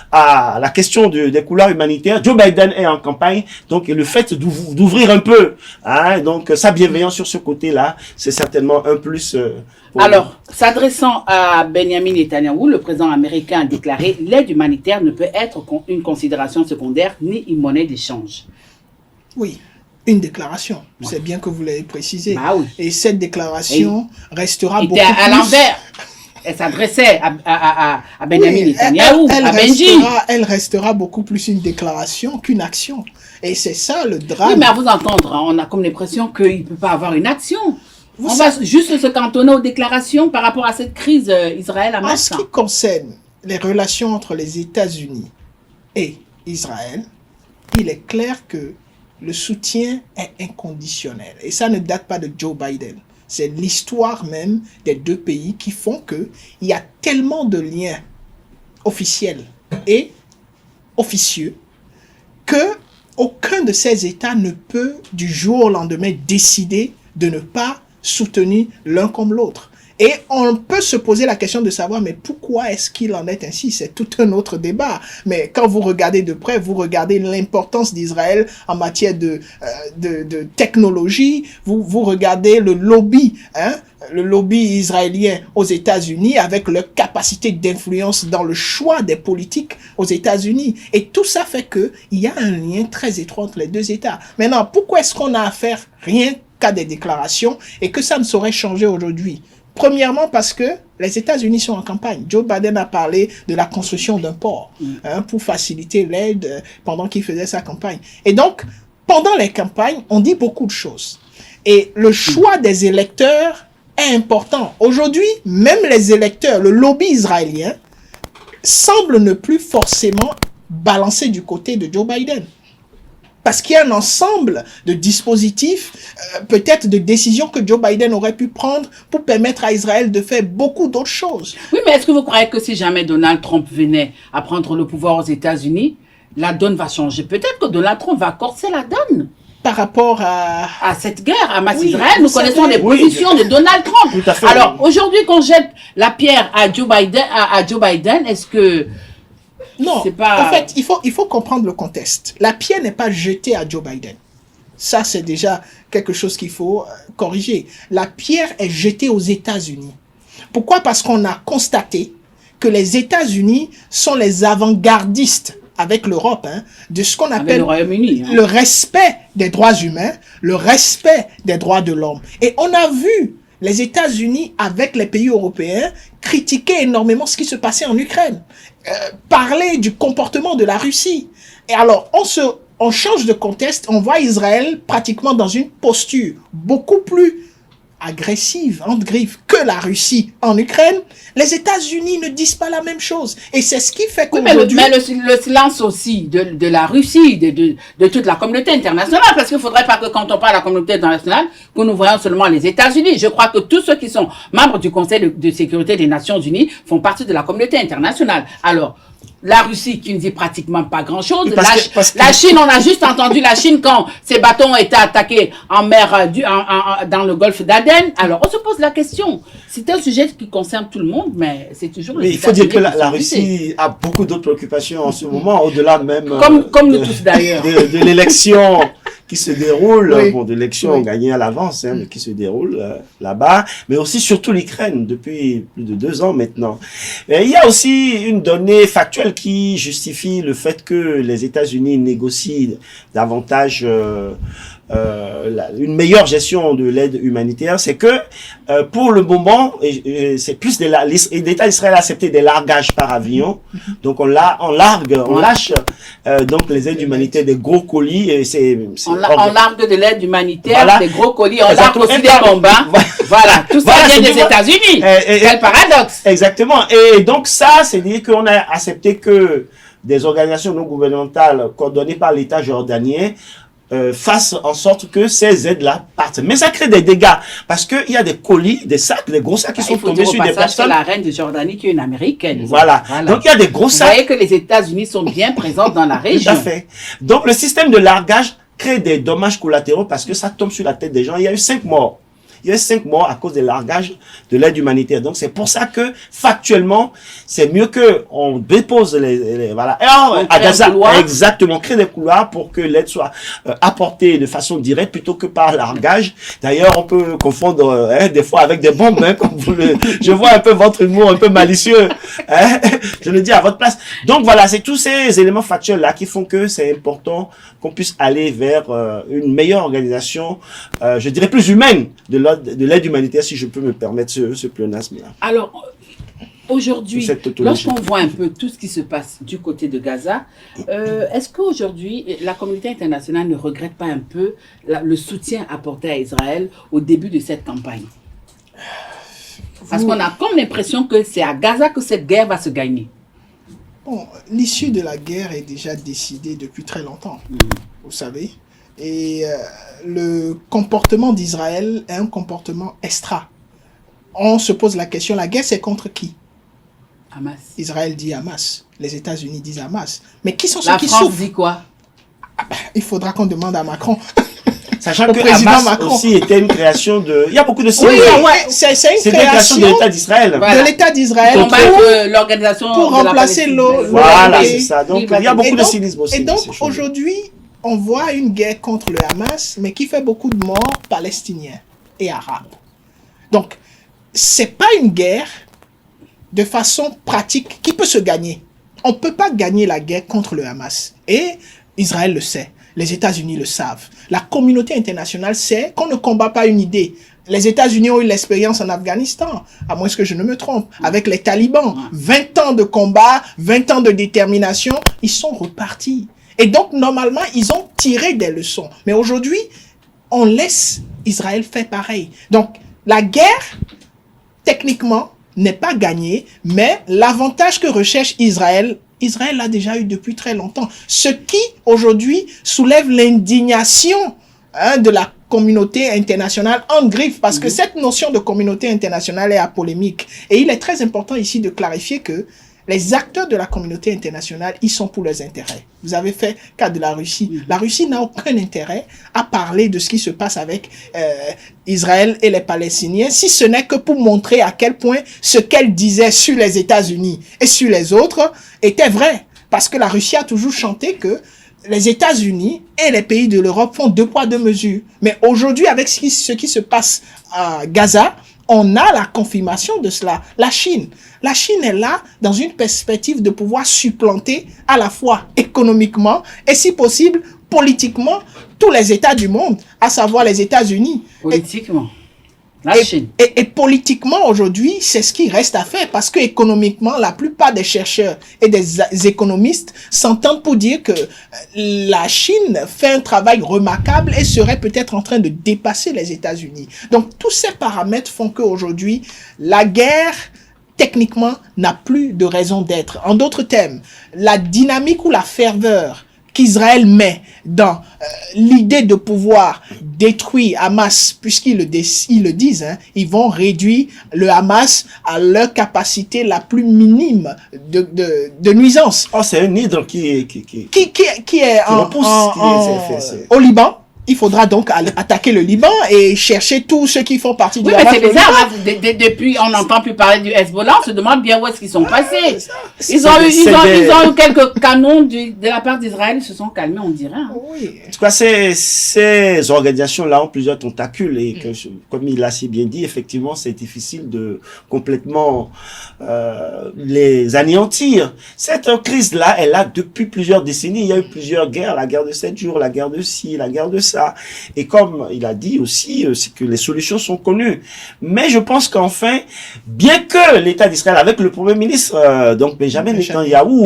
S4: à la question des couloirs humanitaires, Joe Biden est en campagne, donc le fait d'ouvrir un peu, donc sa bienveillance sur ce côté-là, c'est certainement un plus.
S2: Alors, s'adressant à Benjamin Netanyahu, le président américain a déclaré: l'aide humanitaire ne peut être une considération secondaire ni une monnaie d'échange.
S3: Oui. Une déclaration, c'est bien que vous l'avez précisé.
S2: Bah oui.
S3: Et cette déclaration restera beaucoup
S2: à l'envers. elle s'adressait à Benjamin
S3: Oui,
S2: Netanyahou, à Benji.
S3: elle restera beaucoup plus une déclaration qu'une action. Et c'est ça le drame.
S2: Oui, mais à vous entendre, hein, on a comme l'impression qu'il ne peut pas avoir une action.
S3: Vous
S2: On va juste se cantonner aux déclarations par rapport à cette crise Israël-Hamas.
S3: En ce qui concerne les relations entre les États-Unis et Israël, il est clair que le soutien est inconditionnel. Et ça ne date pas de Joe Biden. C'est l'histoire même des deux pays qui font qu'il y a tellement de liens officiels et officieux que aucun de ces États ne peut du jour au lendemain décider de ne pas soutenir l'un comme l'autre. Et on peut se poser la question de savoir, mais pourquoi est-ce qu'il en est ainsi? C'est tout un autre débat. Mais quand vous regardez de près, vous regardez l'importance d'Israël en matière de technologie, vous regardez le lobby israélien aux États-Unis avec leur capacité d'influence dans le choix des politiques aux États-Unis. Et tout ça fait qu'il y a un lien très étroit entre les deux États. Maintenant, pourquoi est-ce qu'on a affaire rien qu'à des déclarations et que ça ne saurait changer aujourd'hui? Premièrement, parce que les États-Unis sont en campagne. Joe Biden a parlé de la construction d'un port pour faciliter l'aide pendant qu'il faisait sa campagne. Et donc, pendant les campagnes, on dit beaucoup de choses. Et le choix des électeurs est important. Aujourd'hui, même les électeurs, le lobby israélien, semble ne plus forcément balancer du côté de Joe Biden. Parce qu'il y a un ensemble de dispositifs, peut-être de décisions que Joe Biden aurait pu prendre pour permettre à Israël de faire beaucoup d'autres choses.
S2: Oui, mais est-ce que vous croyez que si jamais Donald Trump venait à prendre le pouvoir aux États-Unis, la donne va changer? Peut-être que Donald Trump va corser la donne.
S3: Par rapport à
S2: cette guerre, à
S3: Oui,
S2: Israël, nous connaissons les positions de Donald Trump.
S4: Tout à fait.
S2: Alors, aujourd'hui, qu'on jette la pierre à Joe Biden, est-ce que...
S3: Non,
S2: c'est pas...
S3: en fait, il faut comprendre le contexte. La pierre n'est pas jetée à Joe Biden. Ça, c'est déjà quelque chose qu'il faut corriger. La pierre est jetée aux États-Unis. Pourquoi? Parce qu'on a constaté que les États-Unis sont les avant-gardistes avec l'Europe, de ce qu'on appelle
S2: le Royaume-Uni,
S3: le respect des droits humains, le respect des droits de l'homme. Et on a vu les États-Unis, avec les pays européens, critiquer énormément ce qui se passait en Ukraine, parler du comportement de la Russie. Et alors, on change de contexte, on voit Israël pratiquement dans une posture beaucoup plus agressive, entre griffes, que la Russie en Ukraine. Les États-Unis ne disent pas la même chose. Et c'est ce qui fait qu'aujourd'hui...
S2: mais le silence aussi de la Russie, de toute la communauté internationale, parce qu'il ne faudrait pas que quand on parle de la communauté internationale, que nous voyons seulement les États-Unis. Je crois que tous ceux qui sont membres du Conseil de sécurité des Nations Unies font partie de la communauté internationale. Alors, la Russie qui ne dit pratiquement pas grand-chose. La Chine, on a juste entendu la Chine quand ses bateaux ont été attaqués en mer, dans le golfe d'Aden. Alors, on se pose la question. C'est un sujet qui concerne tout le monde, mais c'est toujours...
S4: Mais il faut dire que la Russie a beaucoup d'autres préoccupations en ce moment, au-delà même...
S2: Comme nous tous d'ailleurs.
S4: De l'élection qui se déroule, oui. Bon, de l'élection gagnée à l'avance, mais qui se déroule là-bas, mais aussi surtout l'Ukraine depuis plus de 2 ans maintenant. Et il y a aussi une donnée factuelle qui justifie le fait que les États-Unis négocient davantage une meilleure gestion de l'aide humanitaire, c'est que pour le moment, c'est plus l'État d'Israël a accepté des largages par avion, donc on lâche donc les aides humanitaires, des gros colis, et
S2: on largue de l'aide humanitaire, voilà. Des gros colis, on largue aussi des bombes. Voilà, tout ça vient des États-Unis. Quel paradoxe.
S4: Exactement. Et donc ça, c'est dire qu'on a accepté que des organisations non gouvernementales coordonnées par l'État jordanien fassent en sorte que ces aides-là partent. Mais ça crée des dégâts parce qu'il y a des colis, des sacs, des gros sacs qui sont tombés sur des personnes.
S2: C'est la reine de Jordanie qui est une américaine.
S4: Voilà. Donc il y a des gros sacs.
S2: Vous voyez que les États-Unis sont bien présents dans la région.
S4: Tout à fait. Donc le système de largage crée des dommages collatéraux parce que ça tombe sur la tête des gens. Il y a eu 5 morts. Il y a eu 5 morts à cause des largages de l'aide humanitaire. Donc, c'est pour ça que, factuellement, c'est mieux que on dépose voilà. Et alors, à Gaza, exactement, créer des couloirs pour que l'aide soit apportée de façon directe plutôt que par largage. D'ailleurs, on peut confondre, des fois avec des bombes, comme je vois un peu votre humour un peu malicieux, je le dis à votre place. Donc, voilà, c'est tous ces éléments factuels-là qui font que c'est important qu'on puisse aller vers une meilleure organisation, je dirais plus humaine de l'aide humanitaire, si je peux me permettre ce pléonasme-là.
S2: Alors, Aujourd'hui, lorsqu'on voit un peu tout ce qui se passe du côté de Gaza, est-ce qu'aujourd'hui, la communauté internationale ne regrette pas un peu le soutien apporté à Israël au début de cette campagne? Parce qu'on a comme l'impression que c'est à Gaza que cette guerre va se gagner.
S3: Bon, l'issue de la guerre est déjà décidée depuis très longtemps, vous savez. Et le comportement d'Israël est un comportement extra. On se pose la question, la guerre c'est contre qui?
S2: Hamas.
S3: Israël dit Hamas. Les États-Unis disent Hamas. Mais qui sont ceux qui
S2: souffrent? La
S3: France
S2: dit quoi?
S3: Il faudra qu'on demande à Macron.
S4: Sachant que Hamas Macron aussi était une création de... Il y a beaucoup de signes.
S3: Oui, c'est une création
S4: de l'État d'Israël.
S3: Voilà. De l'État d'Israël.
S2: Pour
S3: remplacer l'eau.
S4: Voilà, c'est ça. Donc, il y a beaucoup de cynisme aussi.
S3: Et donc, aujourd'hui, on voit une guerre contre le Hamas, mais qui fait beaucoup de morts palestiniens et arabes. Donc, c'est pas une guerre de façon pratique qui peut se gagner. On ne peut pas gagner la guerre contre le Hamas. Et Israël le sait. Les États-Unis le savent. La communauté internationale sait qu'on ne combat pas une idée. Les États-Unis ont eu l'expérience en Afghanistan, à moins que je ne me trompe, avec les talibans. 20 ans de combat, 20 ans de détermination, ils sont repartis. Et donc, normalement, ils ont tiré des leçons. Mais aujourd'hui, on laisse Israël faire pareil. Donc, la guerre, techniquement, n'est pas gagnée, mais l'avantage que recherche Israël l'a déjà eu depuis très longtemps. Ce qui, aujourd'hui, soulève l'indignation de la communauté internationale en griffe, parce que cette notion de communauté internationale est apolémique. Et il est très important ici de clarifier que les acteurs de la communauté internationale, ils sont pour leurs intérêts. Vous avez fait cas de la Russie. La Russie n'a aucun intérêt à parler de ce qui se passe avec Israël et les Palestiniens, si ce n'est que pour montrer à quel point ce qu'elle disait sur les États-Unis et sur les autres était vrai. Parce que la Russie a toujours chanté que les États-Unis et les pays de l'Europe font 2 poids 2 mesures. Mais aujourd'hui, avec ce qui se passe à Gaza, on a la confirmation de cela. La Chine est là dans une perspective de pouvoir supplanter à la fois économiquement et si possible politiquement tous les États du monde, à savoir les États-Unis.
S2: Politiquement.
S3: Et politiquement, aujourd'hui, c'est ce qui reste à faire parce que économiquement, la plupart des chercheurs et des économistes s'entendent pour dire que la Chine fait un travail remarquable et serait peut-être en train de dépasser les États-Unis. Donc, tous ces paramètres font qu'aujourd'hui, la guerre, techniquement, n'a plus de raison d'être. En d'autres termes, la dynamique ou la ferveur qu'Israël met dans l'idée de pouvoir détruire Hamas, puisqu'ils le disent, ils vont réduire le Hamas à leur capacité la plus minime de nuisance.
S4: Oh, c'est un hydre qui
S3: est au Liban. Il faudra donc attaquer le Liban et chercher tous ceux qui font partie du Hamas.
S2: Oui, mais c'est bizarre. Depuis, on n'entend plus parler du Hezbollah. On se demande bien où est-ce qu'ils sont passés. Ils ont eu quelques canons de la part d'Israël. Ils se sont calmés, on dirait.
S3: Oui.
S4: En tout cas, ces organisations-là ont plusieurs tentacules. Et comme il l'a si bien dit, effectivement, c'est difficile de complètement les anéantir. Cette crise-là est là depuis plusieurs décennies. Il y a eu plusieurs guerres. La guerre de 7 jours, la guerre de ci, la guerre de ça. Et comme il a dit aussi, c'est que les solutions sont connues. Mais je pense qu'enfin, bien que l'État d'Israël, avec le Premier ministre, donc Benjamin Netanyahou,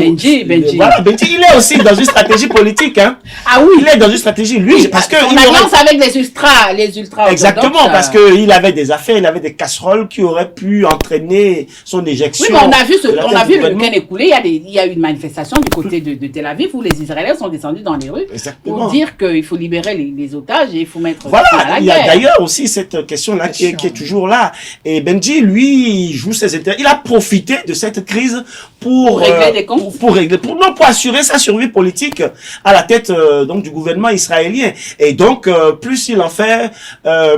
S4: voilà, Benji, il est aussi dans une stratégie politique. Hein.
S2: Ah oui.
S4: Il est dans une stratégie, lui, parce que
S2: on alliance avec les ultras.
S4: Exactement, parce que il avait des affaires, il avait des casseroles qui auraient pu entraîner son éjection.
S2: Oui, mais on a vu le week-end écoulé, il y a eu une manifestation du côté de Tel Aviv où les Israéliens sont descendus dans les rues pour dire qu'il faut libérer les otages et il faut mettre
S4: voilà, à la guerre. Il y a d'ailleurs aussi cette question-là qui est toujours là. Et Benji, lui, il joue ses intérêts. Il a profité de cette crise pour
S2: régler des comptes.
S4: Pour assurer sa survie politique à la tête donc du gouvernement israélien. Et donc, plus il en fait,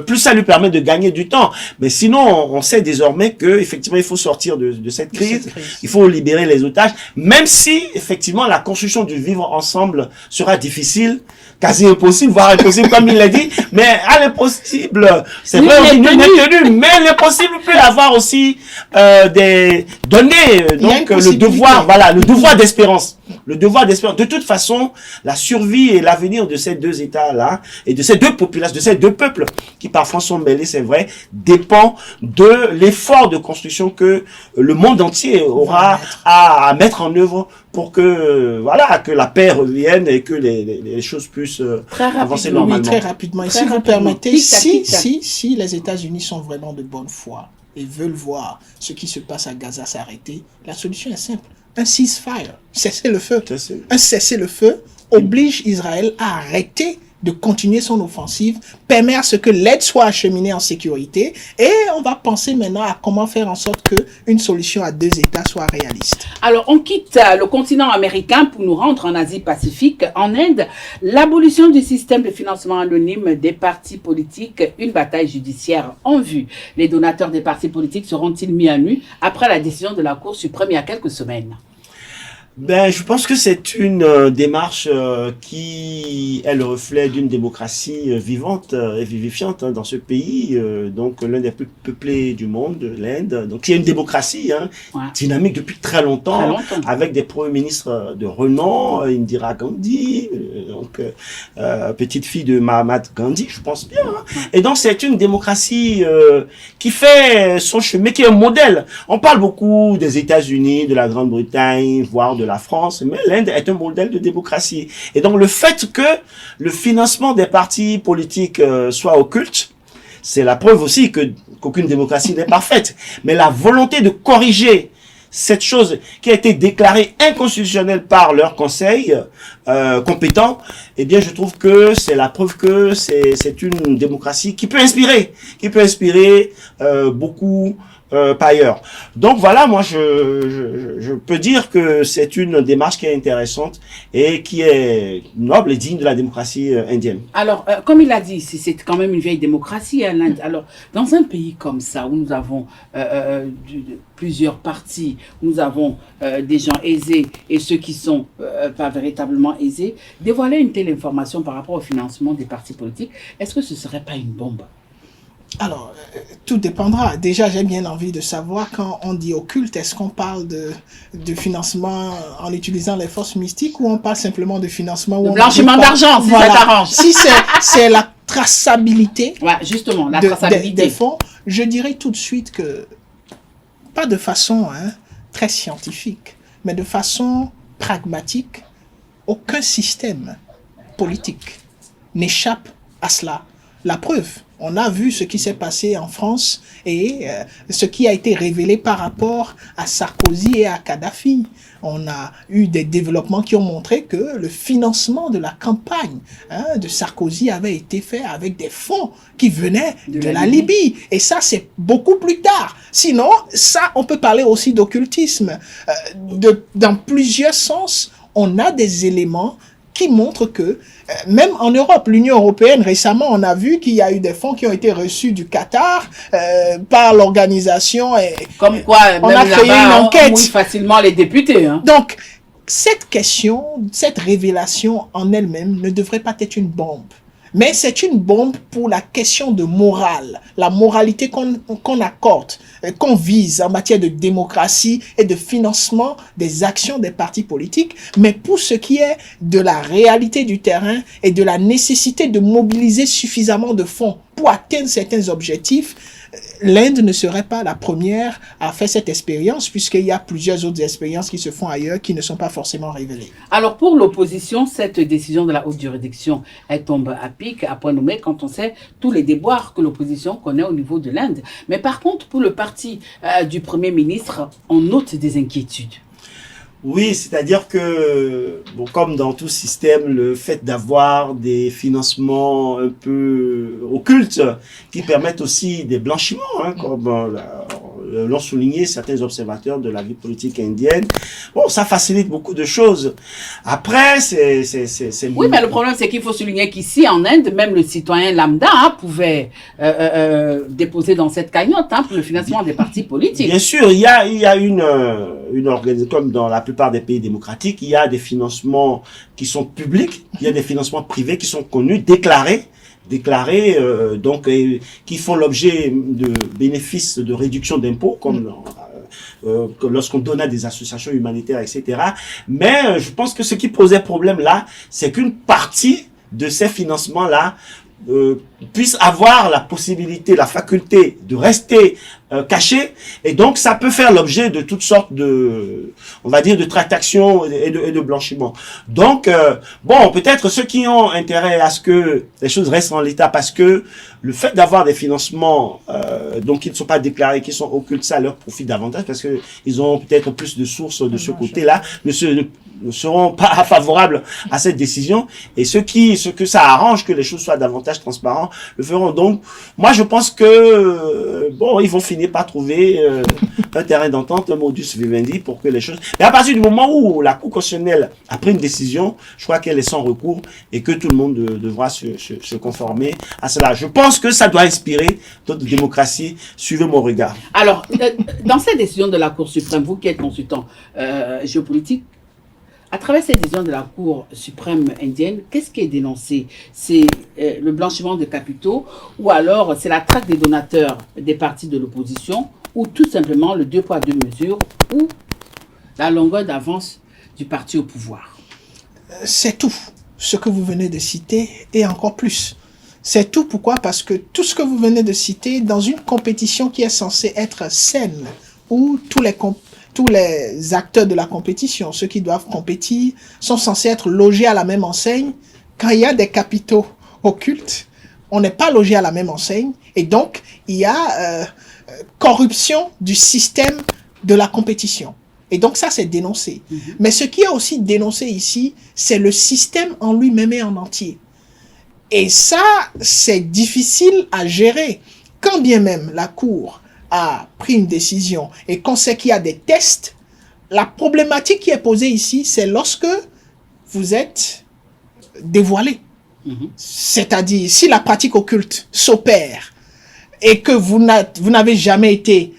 S4: plus ça lui permet de gagner du temps. Mais sinon, on sait désormais que effectivement, il faut sortir de cette crise. Il faut libérer les otages, même si effectivement la construction du vivre ensemble sera difficile, quasi impossible, voire impossible comme il l'a dit, mais à l'impossible, c'est vrai, on est tenu, mais l'impossible peut avoir aussi des données, donc le devoir d'espérance. le devoir d'espérance. De toute façon, la survie et l'avenir de ces deux États-là, et de ces deux populations, de ces deux peuples, qui parfois sont mêlés, c'est vrai, dépend de l'effort de construction que le monde entier aura à mettre en œuvre pour que, voilà, que la paix revienne et que les choses puissent avancer normalement.
S3: Oui, très rapidement. Et si vous permettez, si les États-Unis sont vraiment de bonne foi et veulent voir ce qui se passe à Gaza s'arrêter, la solution est simple. Un ceasefire, cessez-le-feu. Un cessez-le-feu oblige Israël à arrêter de continuer son offensive, permet à ce que l'aide soit acheminée en sécurité, et on va penser maintenant à comment faire en sorte qu'une solution à deux États soit réaliste.
S2: Alors, on quitte le continent américain pour nous rendre en Asie-Pacifique. En Inde, l'abolition du système de financement anonyme des partis politiques, une bataille judiciaire en vue. Les donateurs des partis politiques seront-ils mis à nu après la décision de la Cour suprême il y a quelques semaines?
S4: Ben, je pense que c'est une démarche qui est le reflet d'une démocratie vivante et vivifiante dans ce pays, donc l'un des plus peuplés du monde, l'Inde. Donc, il y a une démocratie dynamique depuis très longtemps, avec des premiers ministres de renom, Indira Gandhi, petite fille de Mahatma Gandhi, je pense bien. Et donc, c'est une démocratie qui fait son chemin, qui est un modèle. On parle beaucoup des États-Unis, de la Grande-Bretagne, voire de la France, mais l'Inde est un modèle de démocratie. Et donc le fait que le financement des partis politiques soit occulte, c'est la preuve aussi qu'aucune démocratie n'est parfaite. Mais la volonté de corriger cette chose qui a été déclarée inconstitutionnelle par leur conseil compétent, eh bien je trouve que c'est la preuve que c'est une démocratie qui peut inspirer beaucoup par ailleurs. Donc voilà, moi je peux dire que c'est une démarche qui est intéressante et qui est noble et digne de la démocratie indienne.
S2: Alors, comme il a dit, c'est quand même une vieille démocratie, hein, l'Inde. Alors, dans un pays comme ça, où nous avons plusieurs partis, où nous avons des gens aisés et ceux qui sont pas véritablement aisés, dévoiler une telle information par rapport au financement des partis politiques, est-ce que ce ne serait pas une bombe?
S3: Alors, tout dépendra. Déjà, j'ai bien envie de savoir, quand on dit occulte, est-ce qu'on parle de financement en utilisant les forces mystiques, ou on parle simplement de financement...
S2: De blanchiment d'argent, si ça t'arrange.
S3: Si c'est la traçabilité,
S2: justement, la traçabilité
S3: des fonds, je dirais tout de suite que, pas de façon très scientifique, mais de façon pragmatique, aucun système politique n'échappe à cela. La preuve, on a vu ce qui s'est passé en France et ce qui a été révélé par rapport à Sarkozy et à Kadhafi. On a eu des développements qui ont montré que le financement de la campagne de Sarkozy avait été fait avec des fonds qui venaient de la Libye. Et ça, c'est beaucoup plus tard. Sinon, ça, on peut parler aussi d'occultisme. Dans plusieurs sens, on a des éléments qui montrent que, même en Europe, l'Union européenne, récemment, on a vu qu'il y a eu des fonds qui ont été reçus du Qatar par l'organisation.
S2: Comme quoi,
S3: on a créé une enquête.
S2: On mouille facilement les députés.
S3: Donc, cette question, cette révélation en elle-même ne devrait pas être une bombe. Mais c'est une bombe pour la question de morale, la moralité qu'on accorde, qu'on vise en matière de démocratie et de financement des actions des partis politiques. Mais pour ce qui est de la réalité du terrain et de la nécessité de mobiliser suffisamment de fonds pour atteindre certains objectifs, l'Inde ne serait pas la première à faire cette expérience, puisqu'il y a plusieurs autres expériences qui se font ailleurs qui ne sont pas forcément révélées.
S2: Alors pour l'opposition, cette décision de la haute juridiction, elle tombe à pic, à point nommé, quand on sait tous les déboires que l'opposition connaît au niveau de l'Inde. Mais par contre, pour le parti du Premier ministre, on note des inquiétudes.
S4: Oui, c'est-à-dire que, bon, comme dans tout système, le fait d'avoir des financements un peu occultes qui permettent aussi des blanchiments, comme l'ont souligné certains observateurs de la vie politique indienne, bon, ça facilite beaucoup de choses. Après, c'est...
S2: Oui, mais le problème, c'est qu'il faut souligner qu'ici, en Inde, même le citoyen lambda pouvait déposer dans cette cagnotte pour le financement des partis politiques.
S4: Bien sûr, il y a une organisation, comme dans la plupart des pays démocratiques, il y a des financements qui sont publics, il y a des financements privés qui sont connus, déclarés, donc qui font l'objet de bénéfices de réduction d'impôts, comme lorsqu'on donne à des associations humanitaires, etc. Mais je pense que ce qui posait problème là, c'est qu'une partie de ces financements-là puisse avoir la possibilité, la faculté de rester caché, et donc ça peut faire l'objet de toutes sortes de, on va dire, de tractations et de blanchiment. Donc, bon, peut-être ceux qui ont intérêt à ce que les choses restent en l'état, parce que le fait d'avoir des financements donc qui ne sont pas déclarés, qui sont occultes, ça leur profite davantage, parce que ils ont peut-être plus de sources de ce côté-là, ne seront pas favorables à cette décision, et ceux que ça arrange que les choses soient davantage transparentes le feront. Donc moi je pense que bon, ils vont finir par trouver un terrain d'entente, un modus vivendi pour que les choses, mais à partir du moment où la Cour constitutionnelle a pris une décision, je crois qu'elle est sans recours et que tout le monde devra se conformer à cela. Je pense que ça doit inspirer notre démocratie. Suivez mon regard.
S2: Alors, dans cette décision de la Cour suprême, vous qui êtes consultant géopolitique, à travers cette décision de la Cour suprême indienne, qu'est-ce qui est dénoncé? C'est le blanchiment de capitaux, ou alors c'est la traque des donateurs des partis de l'opposition, ou tout simplement le 2 poids 2 mesures, ou la longueur d'avance du parti au pouvoir?
S3: C'est tout ce que vous venez de citer, et encore plus. C'est tout. Pourquoi? Parce que tout ce que vous venez de citer, dans une compétition qui est censée être saine, où tous les acteurs de la compétition, ceux qui doivent compétir, sont censés être logés à la même enseigne. Quand il y a des capitaux occultes, on n'est pas logé à la même enseigne, et donc il y a corruption du système de la compétition. Et donc ça, c'est dénoncé. Mais ce qui est aussi dénoncé ici, c'est le système en lui-même et en entier. Et ça, c'est difficile à gérer. Quand bien même la Cour a pris une décision et qu'on sait qu'il y a des tests, la problématique qui est posée ici, c'est lorsque vous êtes dévoilé. C'est-à-dire, si la pratique occulte s'opère et que vous n'avez jamais été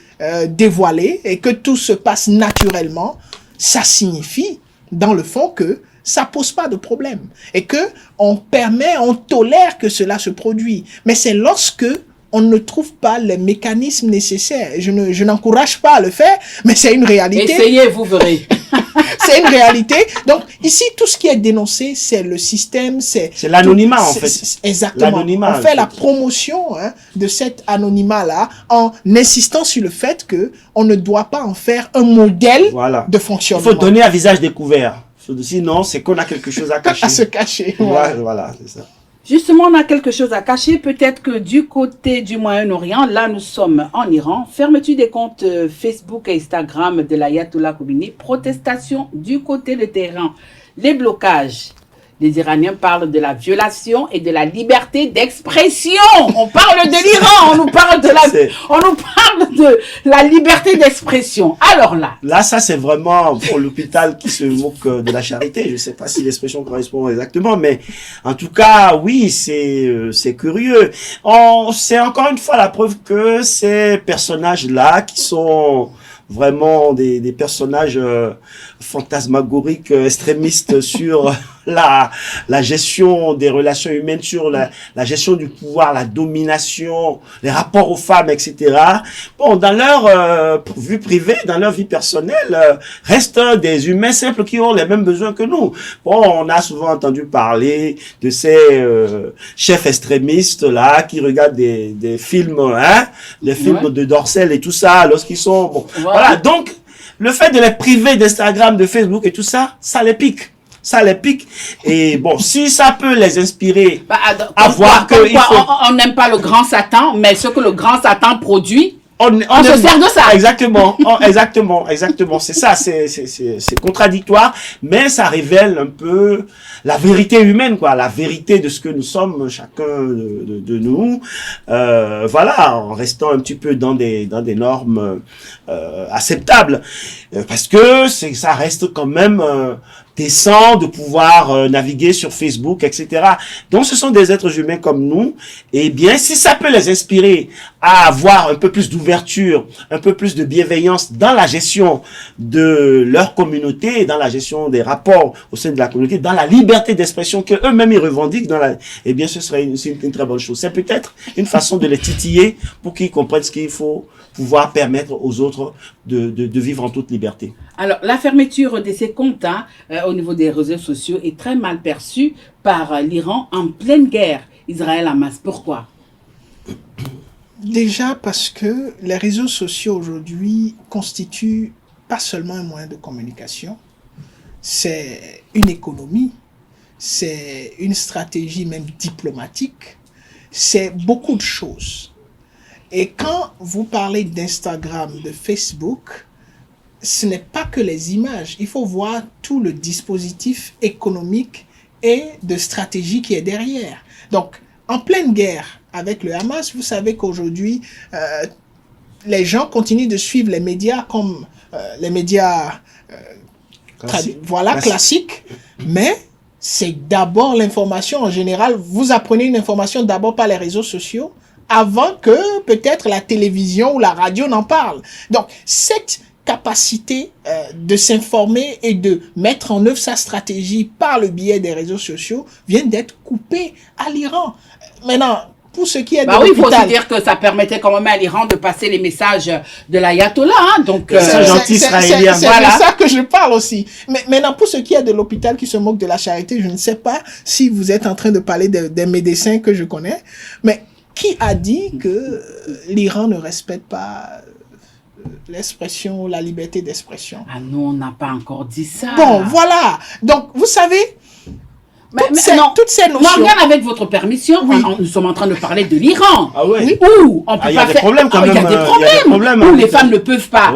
S3: dévoilé et que tout se passe naturellement, ça signifie, dans le fond, que ça pose pas de problème et que on tolère que cela se produit. Mais c'est lorsque on ne trouve pas les mécanismes nécessaires. Je n'encourage pas à le faire, mais c'est une réalité.
S2: Essayez, vous verrez.
S3: C'est une réalité. Donc, ici, tout ce qui est dénoncé, c'est le système, c'est
S4: l'anonymat, en fait.
S3: Exactement. On fait la promotion de cet anonymat-là en insistant sur le fait que on ne doit pas en faire un modèle de fonctionnement.
S4: Il faut donner à visage découvert. Sinon, c'est qu'on a quelque chose à cacher.
S3: À se cacher.
S4: Voilà, c'est ça.
S2: Justement, on a quelque chose à cacher. Peut-être que du côté du Moyen-Orient, là, nous sommes en Iran. Fermeture des comptes Facebook et Instagram de l'Ayatollah Khomeini. Protestation du côté de Téhéran. Les blocages. Les Iraniens parlent de la violation et de la liberté d'expression. On parle de l'Iran, on nous parle de la liberté d'expression. Alors là.
S4: Là, ça, c'est vraiment pour l'hôpital qui se moque de la charité. Je ne sais pas si l'expression correspond exactement, mais en tout cas, oui, c'est curieux. C'est encore une fois la preuve que ces personnages-là, qui sont vraiment des personnages fantasmagoriques, extrémistes sur la gestion des relations humaines, sur la gestion du pouvoir, la domination, les rapports aux femmes, etc. Bon, dans leur vie privée, dans leur vie personnelle, restent des humains simples qui ont les mêmes besoins que nous. Bon, on a souvent entendu parler de ces chefs extrémistes là qui regardent des films, les films de Dorcel et tout ça, lorsqu'ils sont bon. Voilà, donc le fait de les priver d'Instagram, de Facebook et tout ça, ça les pique. Et bon, si ça peut les inspirer à voir que
S2: on n'aime pas le grand Satan, mais ce que le grand Satan produit, on se sert de ça.
S4: Exactement, exactement. C'est ça, c'est contradictoire, mais ça révèle un peu la vérité humaine, quoi, la vérité de ce que nous sommes, chacun de nous. Voilà, en restant un petit peu dans des normes acceptables, parce que ça reste quand même décent de pouvoir naviguer sur Facebook, etc. Donc, ce sont des êtres humains comme nous. Et bien, si ça peut les inspirer à avoir un peu plus d'ouverture, un peu plus de bienveillance dans la gestion de leur communauté, dans la gestion des rapports au sein de la communauté, dans la liberté d'expression qu'eux-mêmes ils revendiquent, eh bien, ce serait une très bonne chose. C'est peut-être une façon de les titiller pour qu'ils comprennent ce qu'il faut pouvoir permettre aux autres de vivre en toute liberté.
S2: Alors, la fermeture de ces comptes au niveau des réseaux sociaux est très mal perçue par l'Iran en pleine guerre Israël-Hamas. Pourquoi?
S3: Déjà parce que les réseaux sociaux aujourd'hui constituent pas seulement un moyen de communication, c'est une économie, c'est une stratégie même diplomatique, c'est beaucoup de choses. Et quand vous parlez d'Instagram, de Facebook, ce n'est pas que les images. Il faut voir tout le dispositif économique et de stratégie qui est derrière. Donc, en pleine guerre avec le Hamas, vous savez qu'aujourd'hui, les gens continuent de suivre les médias comme les médias classiques, mais c'est d'abord l'information en général. Vous apprenez une information d'abord par les réseaux sociaux, avant que peut-être la télévision ou la radio n'en parle. Donc, cette capacité de s'informer et de mettre en œuvre sa stratégie par le biais des réseaux sociaux vient d'être coupée à l'Iran. Maintenant, pour ce qui est de
S2: oui, il faut
S3: l'hôpital...
S2: aussi dire que ça permettait quand même à l'Iran de passer les messages de l'ayatollah. Donc,
S3: c'est de ça que je parle aussi. Mais maintenant, pour ce qui est de l'hôpital qui se moque de la charité, je ne sais pas si vous êtes en train de parler des médecins que je connais, mais qui a dit que l'Iran ne respecte pas l'expression, la liberté d'expression?
S2: Ah non, on n'a pas encore dit ça.
S3: Bon, voilà. Donc, vous savez, toutes ces notions...
S2: Morgane, avec votre permission, nous sommes en train de parler de l'Iran.
S4: Ah oui.
S2: Où on peut
S4: il y a des problèmes quand même.
S2: Il y a des problèmes où les femmes ne peuvent pas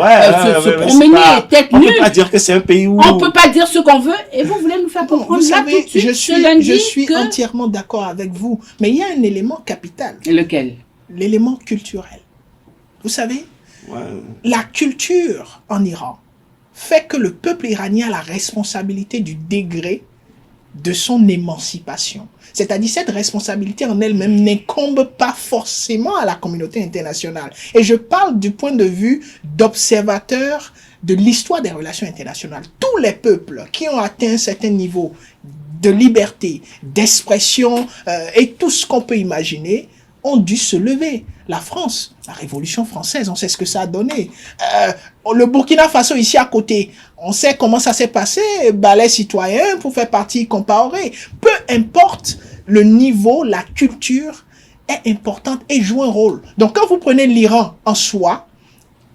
S2: se promener tête nue.
S4: On ne peut pas dire que c'est un pays où...
S2: On ne peut pas dire ce qu'on veut et vous voulez nous faire comprendre
S3: vous
S2: là
S3: savez,
S2: tout de suite.
S3: je suis entièrement d'accord avec vous. Mais il y a un élément capital.
S2: Lequel?
S3: L'élément culturel. Vous savez, la culture en Iran fait que le peuple iranien a la responsabilité du degré de son émancipation. C'est-à-dire cette responsabilité en elle-même n'incombe pas forcément à la communauté internationale. Et je parle du point de vue d'observateur de l'histoire des relations internationales. Tous les peuples qui ont atteint un certain niveau de liberté, d'expression et tout ce qu'on peut imaginer ont dû se lever. La France, la Révolution française, on sait ce que ça a donné. Le Burkina Faso, ici à côté, on sait comment ça s'est passé, balai citoyen pour faire partie Compaoré. Peu importe le niveau, la culture est importante et joue un rôle. Donc quand vous prenez l'Iran en soi,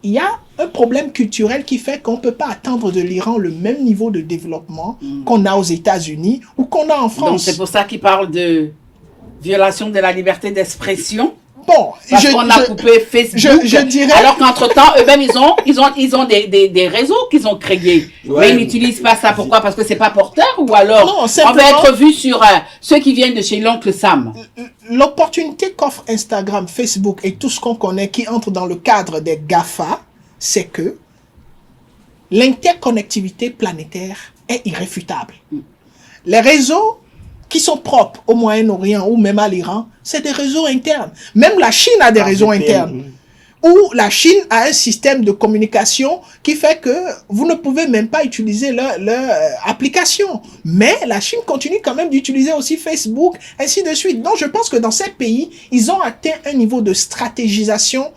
S3: il y a un problème culturel qui fait qu'on ne peut pas attendre de l'Iran le même niveau de développement qu'on a aux États-Unis ou qu'on a en France.
S2: Donc c'est pour ça qu'il parle de violation de la liberté d'expression.
S3: Bon,
S2: parce qu'on a coupé Facebook,
S3: je dirais...
S2: alors qu'entre-temps, eux-mêmes, ils ont des réseaux qu'ils ont créés. Mais ils n'utilisent pas ça. Pourquoi? Parce que c'est pas porteur? Ou alors,
S3: non,
S2: on va être vu sur ceux qui viennent de chez l'oncle Sam.
S3: L'opportunité qu'offre Instagram, Facebook et tout ce qu'on connaît qui entre dans le cadre des GAFA, c'est que l'interconnectivité planétaire est irréfutable. Les réseaux qui sont propres au Moyen-Orient ou même à l'Iran, c'est des réseaux internes. Même la Chine a des réseaux internes. Où la Chine a un système de communication qui fait que vous ne pouvez même pas utiliser leur application. Mais la Chine continue quand même d'utiliser aussi Facebook, ainsi de suite. Donc je pense que dans ces pays, ils ont atteint un niveau de stratégisation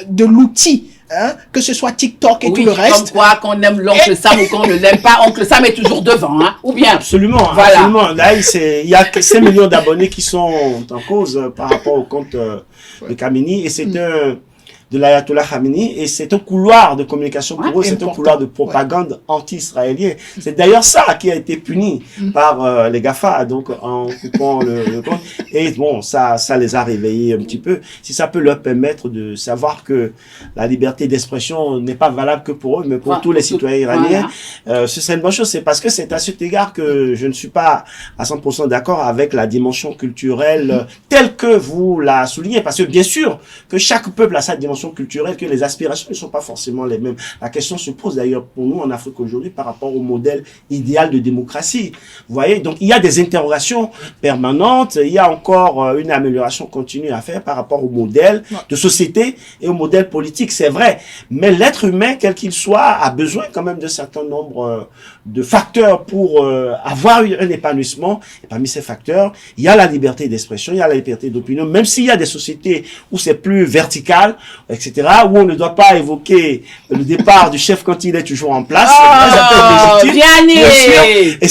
S3: de l'outil. Hein, que ce soit TikTok et tout le reste.
S2: Comme quoi, qu'on aime l'oncle Sam ou qu'on ne l'aime pas, oncle Sam est toujours devant, hein, ou bien.
S4: Absolument,
S2: voilà.
S4: Absolument. Là, il y a 5 millions d'abonnés qui sont en cause par rapport au compte de Khamenei, et c'est de l'ayatollah Khamenei, et c'est un couloir de communication pour eux, c'est un couloir de propagande anti-israélien. C'est d'ailleurs ça qui a été puni par les GAFA, donc en coupant le compte. Et bon, ça les a réveillés un petit peu. Si ça peut leur permettre de savoir que la liberté d'expression n'est pas valable que pour eux, mais pour tous les citoyens iraniens, ce serait une bonne chose. C'est parce que c'est à cet égard que je ne suis pas à 100% d'accord avec la dimension culturelle telle que vous la soulignez. Parce que bien sûr que chaque peuple a sa dimension dimension culturelle que les aspirations ne sont pas forcément les mêmes. La question se pose d'ailleurs pour nous en Afrique aujourd'hui par rapport au modèle idéal de démocratie. Vous voyez, donc il y a des interrogations permanentes, il y a encore une amélioration continue à faire par rapport au modèle de société et au modèle politique, c'est vrai. Mais l'être humain, quel qu'il soit, a besoin quand même d'un certain nombre de facteurs pour avoir un épanouissement. Et parmi ces facteurs, il y a la liberté d'expression, il y a la liberté d'opinion, même s'il y a des sociétés où c'est plus vertical, etc., où on ne doit pas évoquer le départ du chef quand il est toujours en place.
S2: Oh, bien sûr.
S4: Et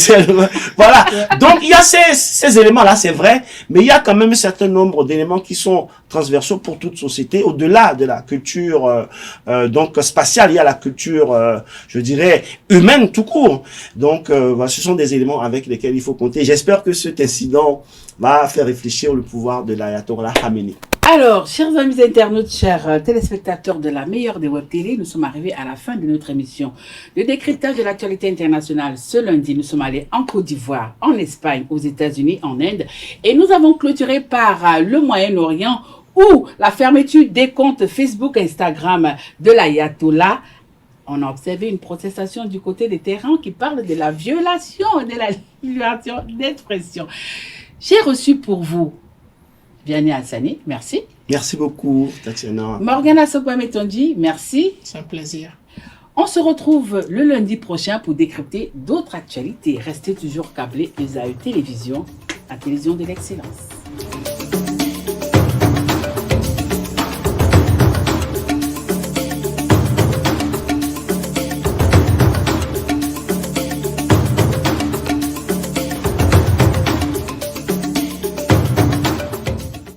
S4: voilà. Donc, il y a ces éléments-là, c'est vrai, mais il y a quand même un certain nombre d'éléments qui sont transversaux pour toute société, au-delà de la culture donc spatiale, il y a la culture, je dirais, humaine tout court. Donc, ce sont des éléments avec lesquels il faut compter. J'espère que cet incident va faire réfléchir le pouvoir de l'ayatollah Khamenei.
S2: Alors, chers amis internautes, chers téléspectateurs de la meilleure des web télé, nous sommes arrivés à la fin de notre émission. Le décryptage de l'actualité internationale, ce lundi, nous sommes allés en Côte d'Ivoire, en Espagne, aux États-Unis, en Inde, et nous avons clôturé par le Moyen-Orient, où la fermeture des comptes Facebook et Instagram de l'ayatollah. On a observé une protestation du côté des terrains qui parle de la violation de la liberté d'expression. J'ai reçu pour vous Vianney Hassani, merci.
S4: Merci beaucoup, Tatiana.
S2: Morgana Sokwa-Metondi, merci.
S3: C'est un plaisir.
S2: On se retrouve le lundi prochain pour décrypter d'autres actualités. Restez toujours câblés ESAE Télévision, la télévision de l'excellence.